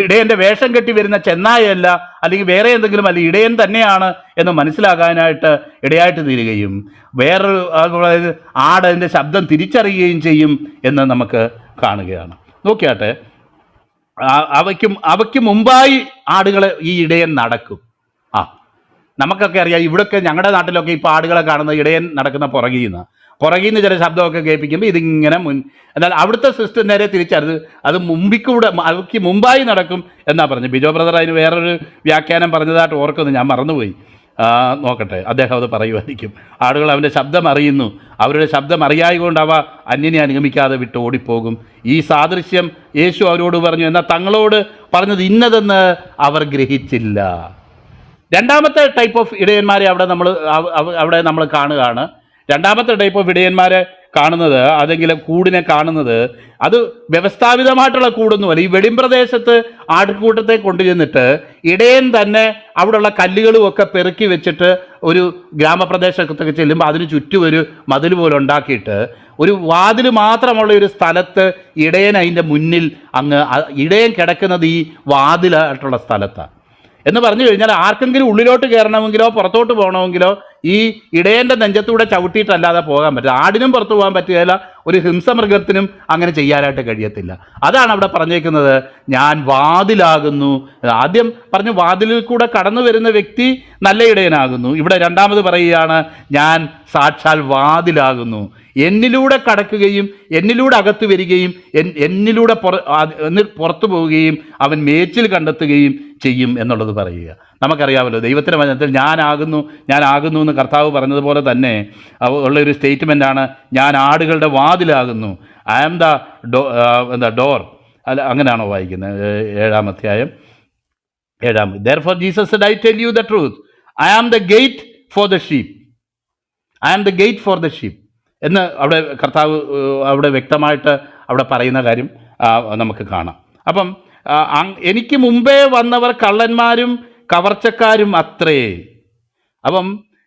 ഇടയൻ്റെ വേഷം കെട്ടി വരുന്ന ചെന്നായല്ല, അല്ലെങ്കിൽ വേറെ എന്തെങ്കിലും അല്ല, ഇടയൻ തന്നെയാണ് എന്ന് മനസ്സിലാകാനായിട്ട് ഇടയായിട്ട് തീരുകയും വേറൊരു ആട് അതിൻ്റെ ശബ്ദം തിരിച്ചറിയുകയും ചെയ്യും എന്ന് നമുക്ക് കാണുകയാണ്. നോക്കിയാട്ടെ, അവയ്ക്ക് മുമ്പായി ആടുകൾ ഈ ഇടയൻ നടക്കും. നമുക്കൊക്കെ അറിയാം, ഇവിടെയൊക്കെ ഞങ്ങളുടെ നാട്ടിലൊക്കെ ഇപ്പോൾ ആടുകളെ കാണുന്ന ഇടയൻ നടക്കുന്ന പുറകിൽ നിന്ന് ചില ശബ്ദമൊക്കെ കേൾപ്പിക്കുമ്പോൾ ഇതിങ്ങനെ എന്നാൽ അവിടുത്തെ സിസ്റ്റം നേരെ തിരിച്ചത് അത് അവർക്ക് മുമ്പായി നടക്കും എന്നാ പറഞ്ഞു. ബിജോ ബ്രദർ അതിന് വേറൊരു വ്യാഖ്യാനം പറഞ്ഞതായിട്ട് ഓർക്കുന്നു, ഞാൻ മറന്നുപോയി. നോക്കട്ടെ, അദ്ദേഹം അത് പറയുമായിരിക്കും. ആടുകൾ അവൻ്റെ ശബ്ദം അറിയുന്നു, അവരുടെ ശബ്ദം അറിയായതുകൊണ്ട് അവ അന്യനെ അനുഗമിക്കാതെ വിട്ട് ഓടിപ്പോകും. ഈ സാദൃശ്യം യേശു അവരോട് പറഞ്ഞു, എന്നാൽ തങ്ങളോട് പറഞ്ഞത് ഇന്നതെന്ന് അവർ ഗ്രഹിച്ചില്ല. രണ്ടാമത്തെ ടൈപ്പ് ഓഫ് ഇടയന്മാരെ അവിടെ നമ്മൾ കാണുകയാണ്. രണ്ടാമത്തെ ടൈപ്പ് ഓഫ് ഇടയന്മാരെ കാണുന്നത്, അതെങ്കിലും കൂടിനെ കാണുന്നത്, അത് വ്യവസ്ഥാപിതമായിട്ടുള്ള കൂടൊന്നുമല്ല. ഈ വെളിമ്പ്രദേശത്ത് ആട്ടുകൂട്ടത്തെ കൊണ്ടുചെന്നിട്ട് ഇടയൻ തന്നെ അവിടെയുള്ള കല്ലുകളും ഒക്കെ പെറുക്കി വെച്ചിട്ട് ഒരു ഗ്രാമപ്രദേശത്തൊക്കെ ചെല്ലുമ്പോൾ അതിന് ചുറ്റും ഒരു മതിൽ പോലെ ഉണ്ടാക്കിയിട്ട് ഒരു വാതിൽ മാത്രമുള്ള ഒരു സ്ഥലത്ത് ഇടയൻ അതിൻ്റെ മുന്നിൽ ഇടയൻ കിടക്കുന്നത് ഈ വാതിലായിട്ടുള്ള സ്ഥലത്താണ്. എന്ന് പറഞ്ഞു കഴിഞ്ഞാൽ ആർക്കെങ്കിലും ഉള്ളിലോട്ട് കയറണമെങ്കിലോ പുറത്തോട്ട് പോകണമെങ്കിലോ ഈ ഇടയൻ്റെ നെഞ്ചത്തൂടെ ചവിട്ടിയിട്ടല്ലാതെ പോകാൻ പറ്റില്ല. ആടിനും പുറത്തു പോകാൻ പറ്റുകയില്ല, ഒരു ഹിംസമൃഗത്തിനും അങ്ങനെ ചെയ്യാനായിട്ട് കഴിയത്തില്ല. അതാണ് അവിടെ പറഞ്ഞേക്കുന്നത്, ഞാൻ വാതിലാകുന്നു. ആദ്യം പറഞ്ഞു വാതിലിൽ കൂടെ കടന്നു വരുന്ന വ്യക്തി നല്ല ഇടയനാകുന്നു. ഇവിടെ രണ്ടാമത് പറയുകയാണ്, ഞാൻ സാക്ഷാൽ വാതിലാകുന്നു. എന്നിലൂടെ കടക്കുകയും എന്നിലൂടെ അകത്ത് വരികയും എന്നിലൂടെ പുറത്തു പോവുകയും അവൻ മേച്ചിൽ കണ്ടെത്തുകയും ചെയ്യും എന്നുള്ളത് പറയുക. നമുക്കറിയാമല്ലോ, ദൈവത്തിൻ്റെ വചനത്തിൽ ഞാനാകുന്നു എന്ന് കർത്താവ് പറഞ്ഞതുപോലെ തന്നെ ഉള്ളൊരു സ്റ്റേറ്റ്മെൻറ്റാണ്, ഞാൻ ആടുകളുടെ വാതിലാകുന്നു. I am the door. അല്ല, അങ്ങനെയാണോ വായിക്കുന്നത്? 7-ാം അധ്യായം 7. Therefore Jesus said, I tell you the truth, I am the gate for the sheep. I am the gate for the sheep എന്ന് അവിടെ കർത്താവ് അവിടെ വ്യക്തമായിട്ട് അവിടെ പറയുന്ന കാര്യം നമുക്ക് കാണാം. അപ്പം എനിക്ക് മുമ്പേ വന്നവർ കള്ളന്മാരും കവർച്ചക്കാരും അത്രേ. അപ്പം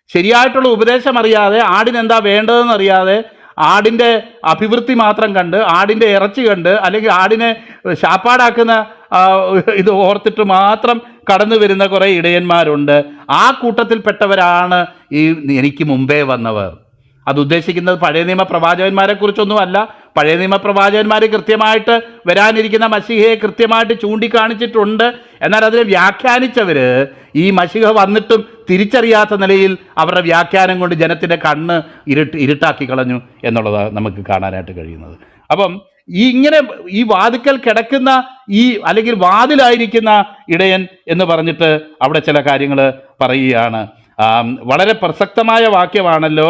ശരിയായിട്ടുള്ള ഉപദേശം അറിയാതെ, ആടിനെന്താ വേണ്ടതെന്ന് അറിയാതെ, ആടിൻ്റെ അഭിവൃദ്ധി മാത്രം കണ്ട്, ആടിൻ്റെ ഇറച്ചി കണ്ട്, അല്ലെങ്കിൽ ആടിനെ ശാപ്പാടാക്കുന്ന ഇത് ഓർത്തിട്ട് മാത്രം കടന്നു വരുന്ന കുറേ ഇടയന്മാരുണ്ട്. ആ കൂട്ടത്തിൽപ്പെട്ടവരാണ് ഈ എനിക്ക് മുമ്പേ വന്നവർ. അത് ഉദ്ദേശിക്കുന്നത് പഴയ നിയമ പ്രവാചകന്മാരെ കുറിച്ചൊന്നുമല്ല. പഴയ നിയമ പ്രവാചകന്മാർ കൃത്യമായിട്ട് വരാനിരിക്കുന്ന മശിഹയെ കൃത്യമായിട്ട് ചൂണ്ടിക്കാണിച്ചിട്ടുണ്ട്. എന്നാൽ അതിനെ വ്യാഖ്യാനിച്ചവർ ഈ മശിഹ വന്നിട്ടും തിരിച്ചറിയാത്ത നിലയിൽ അവരുടെ വ്യാഖ്യാനം കൊണ്ട് ജനത്തിൻ്റെ കണ്ണ് ഇരുട്ടാക്കി കളഞ്ഞു എന്നുള്ളതാണ് നമുക്ക് കാണാനായിട്ട് കഴിയുന്നത്. അപ്പം ഈ വാതിക്കൽ കിടക്കുന്ന അല്ലെങ്കിൽ വാതിലായിരിക്കുന്ന ഇടയൻ എന്ന് പറഞ്ഞിട്ട് അവിടെ ചില കാര്യങ്ങൾ പറയുകയാണ്. വളരെ പ്രസക്തമായ വാക്യമാണല്ലോ.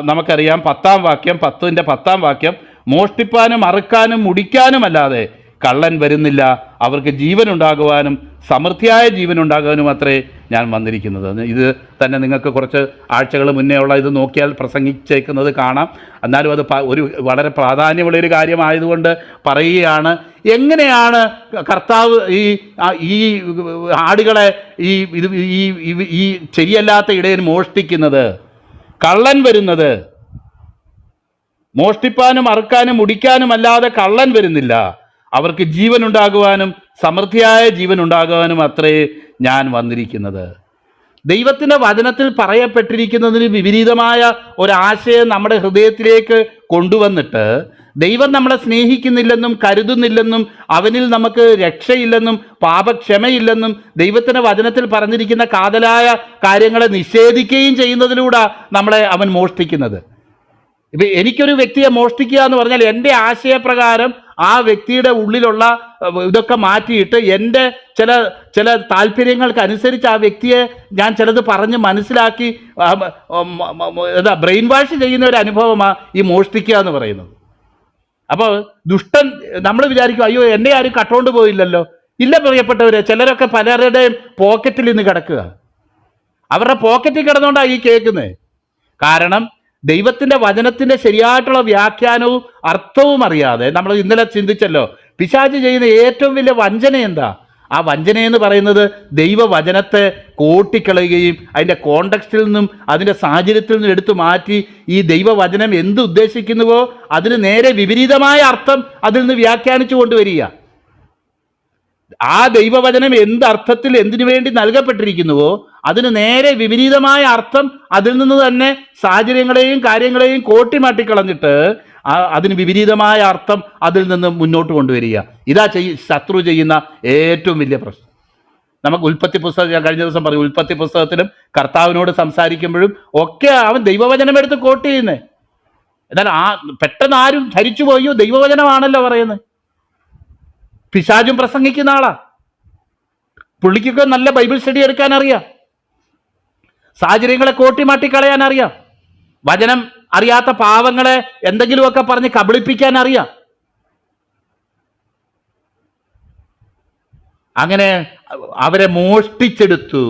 നമുക്കറിയാം 10-ാം വാക്യം, 10-ന്റെ വാക്യം, മോഷ്ടിപ്പാനും അറുക്കാനും മുടിക്കാനുമല്ലാതെ കള്ളൻ വരുന്നില്ല, അവർക്ക് ജീവനുണ്ടാകുവാനും സമൃദ്ധിയായ ജീവനുണ്ടാകാനും അത്രേ ഞാൻ വന്നിരിക്കുന്നത്. ഇത് തന്നെ നിങ്ങൾക്ക് കുറച്ച് ആഴ്ചകൾ മുന്നേ ഉള്ള ഇത് നോക്കിയാൽ പ്രസംഗിച്ചേക്കുന്നത് കാണാം. എന്നാലും അത് ഒരു വളരെ പ്രാധാന്യമുള്ളൊരു കാര്യമായതുകൊണ്ട് പറയുകയാണ്. എങ്ങനെയാണ് കർത്താവ് ഈ ആടുകളെ ഈ ശരിയല്ലാത്ത ഇടയൻ മോഷ്ടിക്കുന്നത്? കള്ളൻ വരുന്നത് മോഷ്ടിപ്പാനും അറുക്കാനും മുടിക്കാനും അല്ലാതെ കള്ളൻ വരുന്നില്ല, അവർക്ക് ജീവനുണ്ടാകുവാനും സമൃദ്ധിയായ ജീവനുണ്ടാകുവാനും അത്രേ ഞാൻ വന്നിരിക്കുന്നത്. ദൈവത്തിൻ്റെ വചനത്തിൽ പറയപ്പെട്ടിരിക്കുന്നതിന് വിപരീതമായ ഒരാശയം നമ്മുടെ ഹൃദയത്തിലേക്ക് കൊണ്ടുവന്നിട്ട് ദൈവം നമ്മളെ സ്നേഹിക്കുന്നില്ലെന്നും കരുതുന്നില്ലെന്നും അവനിൽ നമുക്ക് രക്ഷയില്ലെന്നും പാപക്ഷമയില്ലെന്നും ദൈവത്തിൻ്റെ വചനത്തിൽ പറഞ്ഞിരിക്കുന്ന കാതലായ കാര്യങ്ങളെ നിഷേധിക്കുകയും ചെയ്യുന്നതിലൂടെ നമ്മളെ അവൻ മോഷ്ടിക്കുന്നത്. ഇപ്പം എനിക്കൊരു വ്യക്തിയെ മോഷ്ടിക്കുക എന്ന് പറഞ്ഞാൽ എൻ്റെ ആശയപ്രകാരം ആ വ്യക്തിയുടെ ഉള്ളിലുള്ള ഇതൊക്കെ മാറ്റിയിട്ട് എൻ്റെ ചില താല്പര്യങ്ങൾക്കനുസരിച്ച് ആ വ്യക്തിയെ ഞാൻ ചിലത് പറഞ്ഞ് മനസ്സിലാക്കി ബ്രെയിൻ വാഷ് ചെയ്യുന്ന ഒരു അനുഭവമാണ് ഈ മോഷ്ടിക്കുക എന്ന് പറയുന്നത്. അപ്പോൾ ദുഷ്ടൻ നമ്മൾ വിചാരിക്കും, അയ്യോ എന്നെ ആരും കട്ടോണ്ട് പോയില്ലല്ലോ. ഇല്ല പ്രിയപ്പെട്ടവരെ, ചിലരൊക്കെ പലരുടെയും പോക്കറ്റിൽ നിന്ന് കിടക്കുക. അവരുടെ പോക്കറ്റിൽ കിടന്നുകൊണ്ടാണ് ഈ കേൾക്കുന്നത്. കാരണം ദൈവത്തിൻ്റെ വചനത്തിൻ്റെ ശരിയായിട്ടുള്ള വ്യാഖ്യാനവും അർത്ഥവും അറിയാതെ നമ്മൾ ഇന്നലെ ചിന്തിച്ചല്ലോ, പിശാച് ചെയ്യുന്ന ഏറ്റവും വലിയ വഞ്ചന എന്താ? ആ വഞ്ചനയെന്ന് പറയുന്നത് ദൈവവചനത്തെ കോട്ടിക്കളയുകയും അതിൻ്റെ കോണ്ടക്സ്റ്റിൽ നിന്നും അതിൻ്റെ സാഹചര്യത്തിൽ നിന്നും എടുത്തു മാറ്റി ഈ ദൈവവചനം എന്ത് ഉദ്ദേശിക്കുന്നുവോ അതിന് നേരെ വിപരീതമായ അർത്ഥം അതിൽ നിന്ന് വ്യാഖ്യാനിച്ചു കൊണ്ടുവരിക. ആ ദൈവവചനം എന്ത് അർത്ഥത്തിൽ എന്തിനു വേണ്ടി നൽകപ്പെട്ടിരിക്കുന്നുവോ അതിന് നേരെ വിപരീതമായ അർത്ഥം അതിൽ നിന്ന് തന്നെ സാഹചര്യങ്ങളെയും കാര്യങ്ങളെയും കോട്ടിമാട്ടിക്കളഞ്ഞിട്ട് അതിന് വിപരീതമായ അർത്ഥം അതിൽ നിന്ന് മുന്നോട്ട് കൊണ്ടുവരിക. ഇതാ ശത്രു ചെയ്യുന്ന ഏറ്റവും വലിയ പ്രശ്നം. നമുക്ക് ഉൽപ്പത്തി പുസ്തകം, ഞാൻ കഴിഞ്ഞ ദിവസം പറയും, ഉൽപ്പത്തി പുസ്തകത്തിലും കർത്താവിനോട് സംസാരിക്കുമ്പോഴും ഒക്കെ അവൻ ദൈവവചനം എടുത്ത് കോട്ട് ചെയ്യുന്നേ. എന്നാൽ പെട്ടെന്ന് ആരും ധരിച്ചു പോയോ ദൈവവചനമാണല്ലോ പറയുന്നത്. പിശാചും പ്രസംഗിക്കുന്ന ആളാ. പുള്ളിക്കൊക്കെ നല്ല ബൈബിൾ സ്റ്റഡി എടുക്കാൻ അറിയാം, സാഹചര്യങ്ങളെ കോട്ടിമാട്ടിക്കളയാൻ അറിയാം, വചനം അറിയാത്ത പാവങ്ങളെ എന്തെങ്കിലുമൊക്കെ പറഞ്ഞ് കബളിപ്പിക്കാൻ അറിയാം. അങ്ങനെ അവരെ മോഷ്ടിച്ചെടുത്തു.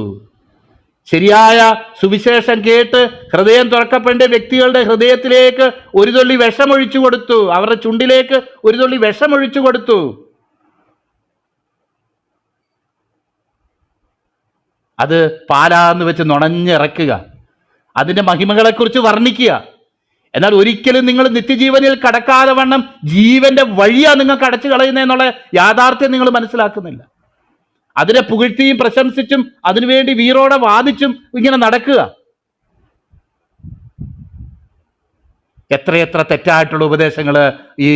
ശരിയായ സുവിശേഷം കേട്ട് ഹൃദയം തുറക്കപ്പെട്ട വ്യക്തികളുടെ ഹൃദയത്തിലേക്ക് ഒരു തുള്ളി വിഷമൊഴിച്ചു കൊടുത്തു, അവരുടെ ചുണ്ടിലേക്ക് ഒരു തുള്ളി വിഷമൊഴിച്ചു കൊടുത്തു. അത് പാലാന്ന് വെച്ച് നുണഞ്ഞിറക്കുക, അതിൻ്റെ മഹിമകളെക്കുറിച്ച് വർണ്ണിക്കുക. എന്നാൽ ഒരിക്കലും നിങ്ങൾ നിത്യജീവനിൽ കടക്കാതെ വണ്ണം ജീവന്റെ വഴിയാ നിങ്ങൾക്ക് അടച്ചു കളയുന്നതെന്നുള്ള യാഥാർത്ഥ്യം നിങ്ങൾ മനസ്സിലാക്കുന്നില്ല. അതിനെ പുകഴ്ത്തിയും പ്രശംസിച്ചും അതിനുവേണ്ടി വീറോടെ വാദിച്ചും ഇങ്ങനെ നടക്കുക. എത്രയെത്ര തെറ്റായിട്ടുള്ള ഉപദേശങ്ങൾ ഈ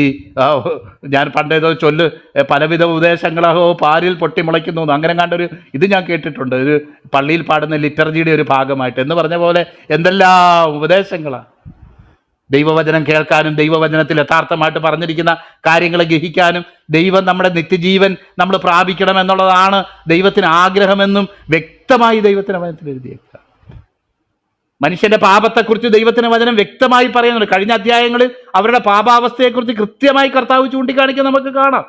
ഞാൻ പണ്ടേതോ ചൊല്ല്, പലവിധ ഉപദേശങ്ങളോ പാരിൽ പൊട്ടിമുളയ്ക്കുന്നു, അങ്ങനെ കണ്ടൊരു ഇത് ഞാൻ കേട്ടിട്ടുണ്ട്, ഒരു പള്ളിയിൽ പാടുന്ന ലിറ്റർജിയുടെ ഒരു ഭാഗമായിട്ട് എന്ന് പറഞ്ഞ പോലെ എന്തെല്ലാം ഉപദേശങ്ങളാണ്. ദൈവവചനം കേൾക്കാനും ദൈവവചനത്തിൽ യഥാർത്ഥമായിട്ട് പറഞ്ഞിരിക്കുന്ന കാര്യങ്ങളെ ഗ്രഹിക്കാനും ദൈവം നമ്മുടെ നിത്യജീവൻ നമ്മൾ പ്രാപിക്കണം എന്നുള്ളതാണ് ദൈവത്തിന് ആഗ്രഹമെന്നും വ്യക്തമായി ദൈവത്തിന് വചനത്തിൽ എഴുതിയേക്കുക. മനുഷ്യന്റെ പാപത്തെക്കുറിച്ച് ദൈവത്തിന് വചനം വ്യക്തമായി പറയുന്നുണ്ട്. കഴിഞ്ഞ അധ്യായങ്ങളിൽ അവരുടെ പാപാവസ്ഥയെക്കുറിച്ച് കൃത്യമായി കർത്താവ് ചൂണ്ടിക്കാണിക്കാൻ നമുക്ക് കാണാം.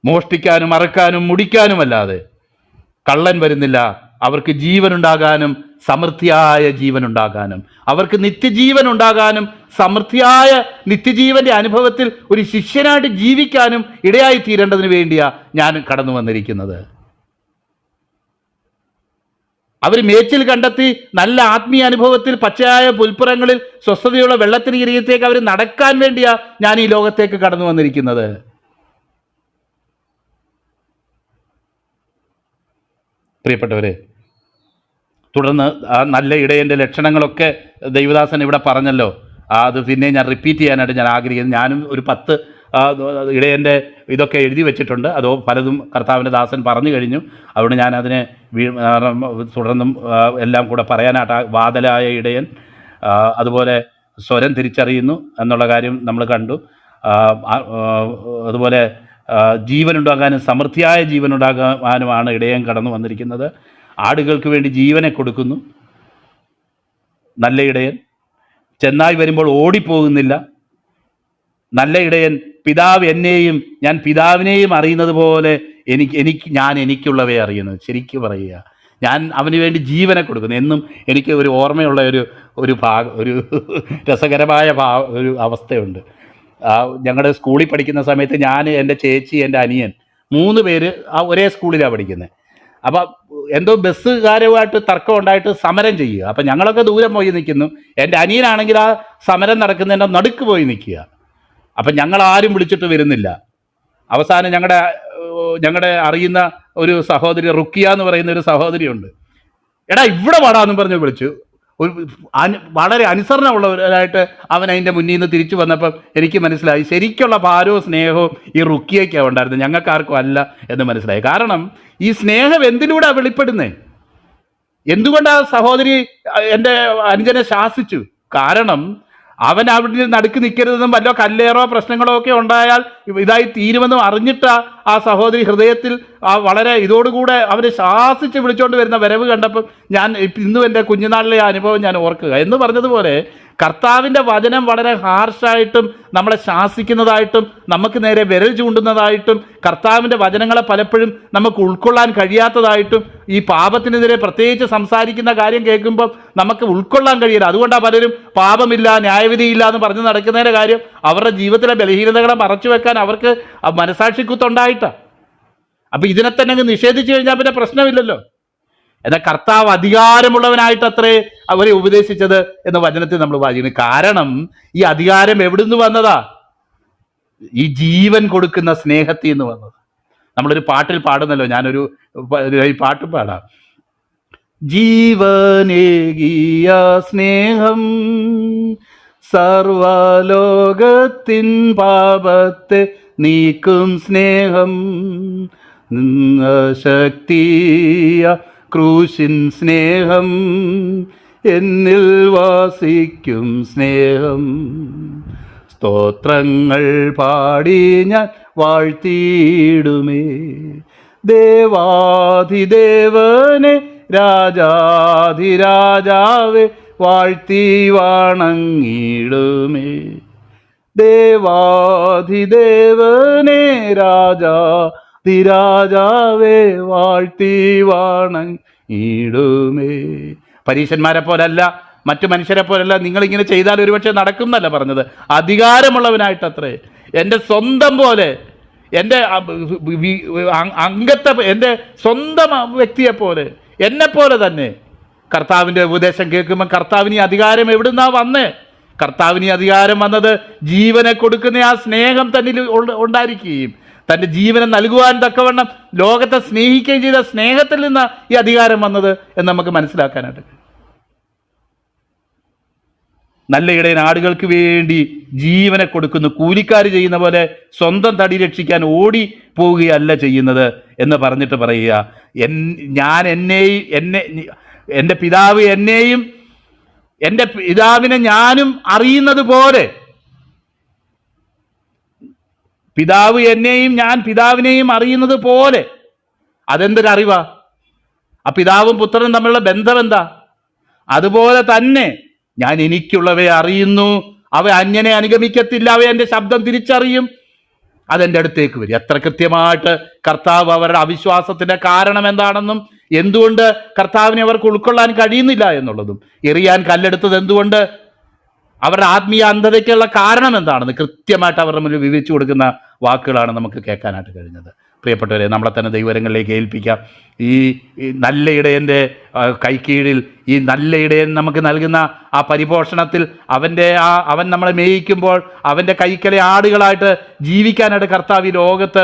മോഷ്ടിക്കാനും അറുക്കാനും മുടിക്കാനുമല്ലാതെ കള്ളൻ വരുന്നില്ല അവർക്ക് ജീവനുണ്ടാകാനും സമൃദ്ധിയായ ജീവനുണ്ടാകാനും, അവർക്ക് നിത്യജീവൻ ഉണ്ടാകാനും സമൃദ്ധിയായ നിത്യജീവന്റെ അനുഭവത്തിൽ ഒരു ശിഷ്യനായിട്ട് ജീവിക്കാനും ഇടയായി തീരേണ്ടതിന് വേണ്ടിയാ ഞാൻ കടന്നു വന്നിരിക്കുന്നത്. അവർ മേച്ചിൽ കണ്ടെത്തി നല്ല ആത്മീയ അനുഭവത്തിൽ പച്ചയായ പുൽപ്പുറങ്ങളിൽ സ്വസ്ഥതയുള്ള വെള്ളത്തിന് കിരീടത്തേക്ക് അവർ നടക്കാൻ വേണ്ടിയാ ഞാൻ ഈ ലോകത്തേക്ക് കടന്നു വന്നിരിക്കുന്നത്. പ്രിയപ്പെട്ടവരെ, തുടർന്ന് ആ നല്ല ഇടയൻ്റെ ലക്ഷണങ്ങളൊക്കെ ദൈവദാസൻ ഇവിടെ പറഞ്ഞല്ലോ. അത് പിന്നെ ഞാൻ റിപ്പീറ്റ് ചെയ്യാനായിട്ട് ഞാൻ ആഗ്രഹിക്കുന്നു. ഞാനും ഒരു 10 ഇടയൻ്റെ ഇതൊക്കെ എഴുതി വെച്ചിട്ടുണ്ട്. അതോ പലതും കർത്താവിൻ്റെ ദാസൻ പറഞ്ഞു കഴിഞ്ഞു. അതുകൊണ്ട് ഞാൻ അതിനെ തുടർന്നും എല്ലാം കൂടെ പറയാനായിട്ട്, വാതലായ ഇടയൻ, അതുപോലെ സ്വരം തിരിച്ചറിയുന്നു എന്നുള്ള കാര്യം നമ്മൾ കണ്ടു. അതുപോലെ ജീവനുണ്ടാകാനും സമൃദ്ധിയായ ജീവനുണ്ടാകാനുമാണ് ഇടയൻ കടന്നു വന്നിരിക്കുന്നത്. ആടുകൾക്ക് വേണ്ടി ജീവനെ കൊടുക്കുന്നു. നല്ല ഇടയൻ ചെന്നായി വരുമ്പോൾ ഓടിപ്പോകുന്നില്ല. നല്ല ഇടയൻ പിതാവ് എന്നെയും ഞാൻ പിതാവിനെയും അറിയുന്നത് പോലെ ഞാൻ എനിക്കുള്ളവയെ അറിയുന്നത്. ശരിക്കും പറയുക, ഞാൻ അവന് വേണ്ടി ജീവനെ കൊടുക്കുന്നു. എന്നും എനിക്ക് ഒരു ഓർമ്മയുള്ള ഒരു രസകരമായ ഒരു അവസ്ഥയുണ്ട്. ഞങ്ങളുടെ സ്കൂളിൽ പഠിക്കുന്ന സമയത്ത് ഞാൻ, എൻ്റെ ചേച്ചി, എൻ്റെ അനിയൻ 3 പേര് ഒരേ സ്കൂളിലാണ് പഠിക്കുന്നത്. അപ്പം എന്തോ ബസ്സുകാരുമായിട്ട് തർക്കം ഉണ്ടായിട്ട് സമരം ചെയ്യുക. അപ്പം ഞങ്ങളൊക്കെ ദൂരം പോയി നിൽക്കുന്നു. എൻ്റെ അനിയനാണെങ്കിൽ ആ സമരം നടക്കുന്നതിൻ്റെ നടുക്ക് പോയി നിൽക്കുക. അപ്പം ഞങ്ങളാരും വിളിച്ചിട്ട് വരുന്നില്ല. അവസാനം ഞങ്ങളുടെ അറിയുന്ന ഒരു സഹോദരി, റുക്കിയ എന്ന് പറയുന്ന ഒരു സഹോദരിയുണ്ട്. എടാ ഇവിടെ വാടാന്നും പറഞ്ഞ് വിളിച്ചു. വളരെ അനുസരണമുള്ളവരായിട്ട് അവൻ അതിൻ്റെ മുന്നിൽ നിന്ന് തിരിച്ചു വന്നപ്പം എനിക്ക് മനസ്സിലായി ശരിക്കുള്ള ഭാരവും സ്നേഹവും ഈ റുക്കിയയ്ക്കാണ് ഉണ്ടായിരുന്നത്, ഞങ്ങൾക്കാർക്കും അല്ല എന്ന് മനസ്സിലായി. കാരണം ഈ സ്നേഹം എന്തിലൂടെ വെളിപ്പെടുന്നേ? എന്തുകൊണ്ട് ആ സഹോദരി എൻ്റെ അനുജനെ ശാസിച്ചു? കാരണം അവൻ അവിടെ നടുക്ക് നിൽക്കരുതെന്നും വല്ല കല്ലേറോ പ്രശ്നങ്ങളോ ഒക്കെ ഉണ്ടായാൽ ഇതായി തീരുമെന്നും അറിഞ്ഞിട്ട് ആ സഹോദരി ഹൃദയത്തിൽ വളരെ ഇതോടുകൂടെ അവരെ ശാസിച്ച് വിളിച്ചുകൊണ്ട് വരുന്ന വരവ് കണ്ടപ്പോൾ ഞാൻ ഇന്നും എൻ്റെ കുഞ്ഞുനാളിലെ അനുഭവം ഞാൻ ഓർക്കുക. എന്ന് പറഞ്ഞതുപോലെ കർത്താവിൻ്റെ വചനം വളരെ ഹാർഷായിട്ടും നമ്മളെ ശാസിക്കുന്നതായിട്ടും നമുക്ക് നേരെ വിരൽ ചൂണ്ടുന്നതായിട്ടും കർത്താവിൻ്റെ വചനങ്ങളെ പലപ്പോഴും നമുക്ക് ഉൾക്കൊള്ളാൻ കഴിയാത്തതായിട്ടും ഈ പാപത്തിനെതിരെ പ്രത്യേകിച്ച് സംസാരിക്കുന്ന കാര്യം കേൾക്കുമ്പോൾ നമുക്ക് ഉൾക്കൊള്ളാൻ കഴിയില്ല. അതുകൊണ്ടാണ് പലരും പാപമില്ല, ന്യായവിധിയില്ല എന്ന് പറഞ്ഞ് നടക്കുന്നതിൻ്റെ കാര്യം അവരുടെ ജീവിതത്തിലെ ബലഹീനതകളെ മറച്ചു വെക്കാൻ അവർക്ക് മനസാക്ഷിക്കുത്തുണ്ടായിട്ടാണ്. അപ്പം ഇതിനെ തന്നെ അങ്ങ് നിഷേധിച്ചു കഴിഞ്ഞാൽ പിന്നെ പ്രശ്നമില്ലല്ലോ. എന്നാൽ കർത്താവ് അധികാരമുള്ളവനായിട്ടത്രേ അവരെ ഉപദേശിച്ചത് എന്ന് വചനത്തിൽ നമ്മൾ വായിക്കുന്നു. കാരണം ഈ അധികാരം എവിടുന്ന് വന്നതാ? ഈ ജീവൻ കൊടുക്കുന്ന സ്നേഹത്തിൽ നിന്ന് വന്നത്. നമ്മളൊരു പാട്ടിൽ പാടുന്നല്ലോ, ഞാനൊരു പാട്ട് പാടാം. ജീവനേകിയ സ്നേഹം സർവലോകത്തിൻ പാപത്തെ നീക്കും സ്നേഹം, ശക്തിയ ക്രൂശിൻ സ്നേഹം, എന്നിൽ വാസിക്കും സ്നേഹം. സ്തോത്രങ്ങൾ പാടി ഞാൻ വാഴ്ത്തിയിടുമേ ദേവാധിദേവനെ, രാജാധിരാജാവെ, വാഴ്ത്തി വണങ്ങിടുമേ ദേവാധിദേവനെ, രാജാധിരാജാവെ, വാഴ്ത്തി വണങ്ങിടുമേ. പരീശന്മാരെ പോലല്ല, മറ്റു മനുഷ്യരെ പോലല്ല. നിങ്ങളിങ്ങനെ ചെയ്താൽ ഒരുപക്ഷെ നടക്കും എന്നല്ല പറഞ്ഞത്, അധികാരമുള്ളവനായിട്ടത്രേ. എൻ്റെ സ്വന്തം പോലെ, എൻ്റെ അംഗത്തെ, എൻ്റെ സ്വന്തം വ്യക്തിയെപ്പോലെ, എന്നെപ്പോലെ തന്നെ കർത്താവിൻ്റെ ഉപദേശം കേൾക്കുമ്പോൾ കർത്താവിന് അധികാരം എവിടുന്നാ വന്നേ? കർത്താവിന് അധികാരം വന്നത് ജീവനെ കൊടുക്കുന്ന ആ സ്നേഹം തന്നിൽ ഉണ്ടായിരിക്കുകയും തൻ്റെ ജീവനെ നൽകുവാൻ തക്കവണ്ണം ലോകത്തെ സ്നേഹിക്കുകയും ചെയ്ത സ്നേഹത്തിൽ നിന്ന് ഈ അധികാരം വന്നത് എന്ന് നമുക്ക് മനസ്സിലാക്കാനായിട്ട്. നല്ല ഇടയൻ ആടുകൾക്ക് വേണ്ടി ജീവനെ കൊടുക്കുന്നു. കൂലിക്കാർ ചെയ്യുന്ന പോലെ സ്വന്തം തടി രക്ഷിക്കാൻ ഓടി പോവുകയല്ല ചെയ്യുന്നത് എന്ന് പറഞ്ഞിട്ട് പറയുക, ഞാൻ എൻ്റെ പിതാവ് എന്നെയും എൻ്റെ പിതാവിനെ ഞാനും അറിയുന്നത് പോലെ, പിതാവ് എന്നെയും ഞാൻ പിതാവിനെയും അറിയുന്നത് പോലെ. അതെന്തൊരറിവാ? ആ പിതാവും പുത്രനും തമ്മിലുള്ള ബന്ധം എന്താ? അതുപോലെ തന്നെ ഞാൻ എനിക്കുള്ളവയെ അറിയുന്നു, അവ അന്യനെ അനുഗമിക്കത്തില്ല, അവ എൻ്റെ ശബ്ദം തിരിച്ചറിയും, അതെൻ്റെ അടുത്തേക്ക് വരും. എത്ര കൃത്യമായിട്ട് കർത്താവ് അവരുടെ അവിശ്വാസത്തിൻ്റെ കാരണം എന്താണെന്നും എന്തുകൊണ്ട് കർത്താവിനെ അവർക്ക് ഉൾക്കൊള്ളാൻ കഴിയുന്നില്ല എന്നുള്ളതും, എറിയാൻ കല്ലെടുത്തത് എന്തുകൊണ്ട്, അവരുടെ ആത്മീയ അന്ധതയ്ക്കുള്ള കാരണം എന്താണെന്ന് കൃത്യമായിട്ട് അവരുടെ മുന്നിൽ വിവരിച്ചു കൊടുക്കുന്ന വാക്കുകളാണ് നമുക്ക് കേൾക്കാനായിട്ട് കഴിഞ്ഞത്. പ്രിയപ്പെട്ടവരെ, നമ്മളെ തന്നെ ദൈവരങ്ങളിലേക്ക് ഏൽപ്പിക്കാം. ഈ നല്ല ഇടയൻ്റെ കൈക്കീഴിൽ ഈ നല്ല ഇടയൻ നമുക്ക് നൽകുന്ന ആ പരിപോഷണത്തിൽ അവൻ നമ്മളെ മേയിക്കുമ്പോൾ അവൻ്റെ കൈക്കലെ ആടുകളായിട്ട് ജീവിക്കാനായിട്ട് കർത്താവ് ഈ ലോകത്ത്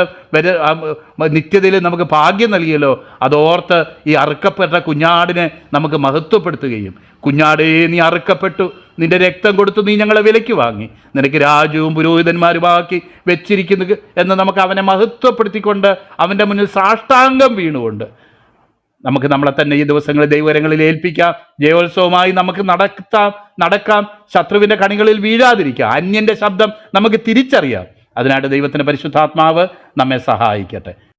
നിത്യതയിൽ നമുക്ക് ഭാഗ്യം നൽകിയല്ലോ. അതോർത്ത് ഈ അറുക്കപ്പെട്ട കുഞ്ഞാടിനെ നമുക്ക് മഹത്വപ്പെടുത്തുകയും, കുഞ്ഞാടേ നീ അറുക്കപ്പെട്ടു, നിന്റെ രക്തം കൊടുത്തു നീ ഞങ്ങളെ വിലയ്ക്ക് വാങ്ങി, നിനക്ക് രാജവും പുരോഹിതന്മാരുമാക്കി വെച്ചിരിക്കുന്നു എന്ന് നമുക്ക് അവനെ മഹത്വപ്പെടുത്തിക്കൊണ്ട് അവൻ്റെ മുന്നിൽ സാഷ്ടാംഗം വീണുകൊണ്ട് നമുക്ക് നമ്മളെ തന്നെ ഈ ദിവസങ്ങളിൽ ദൈവകരങ്ങളിൽ ഏൽപ്പിക്കാം. ജയോത്സവമായി നമുക്ക് നടക്കാം. ശത്രുവിൻ്റെ കണികളിൽ വീഴാതിരിക്കാം. അന്യൻ്റെ ശബ്ദം നമുക്ക് തിരിച്ചറിയാം. അതിനായിട്ട് ദൈവത്തിൻ്റെ പരിശുദ്ധാത്മാവ് നമ്മെ സഹായിക്കട്ടെ.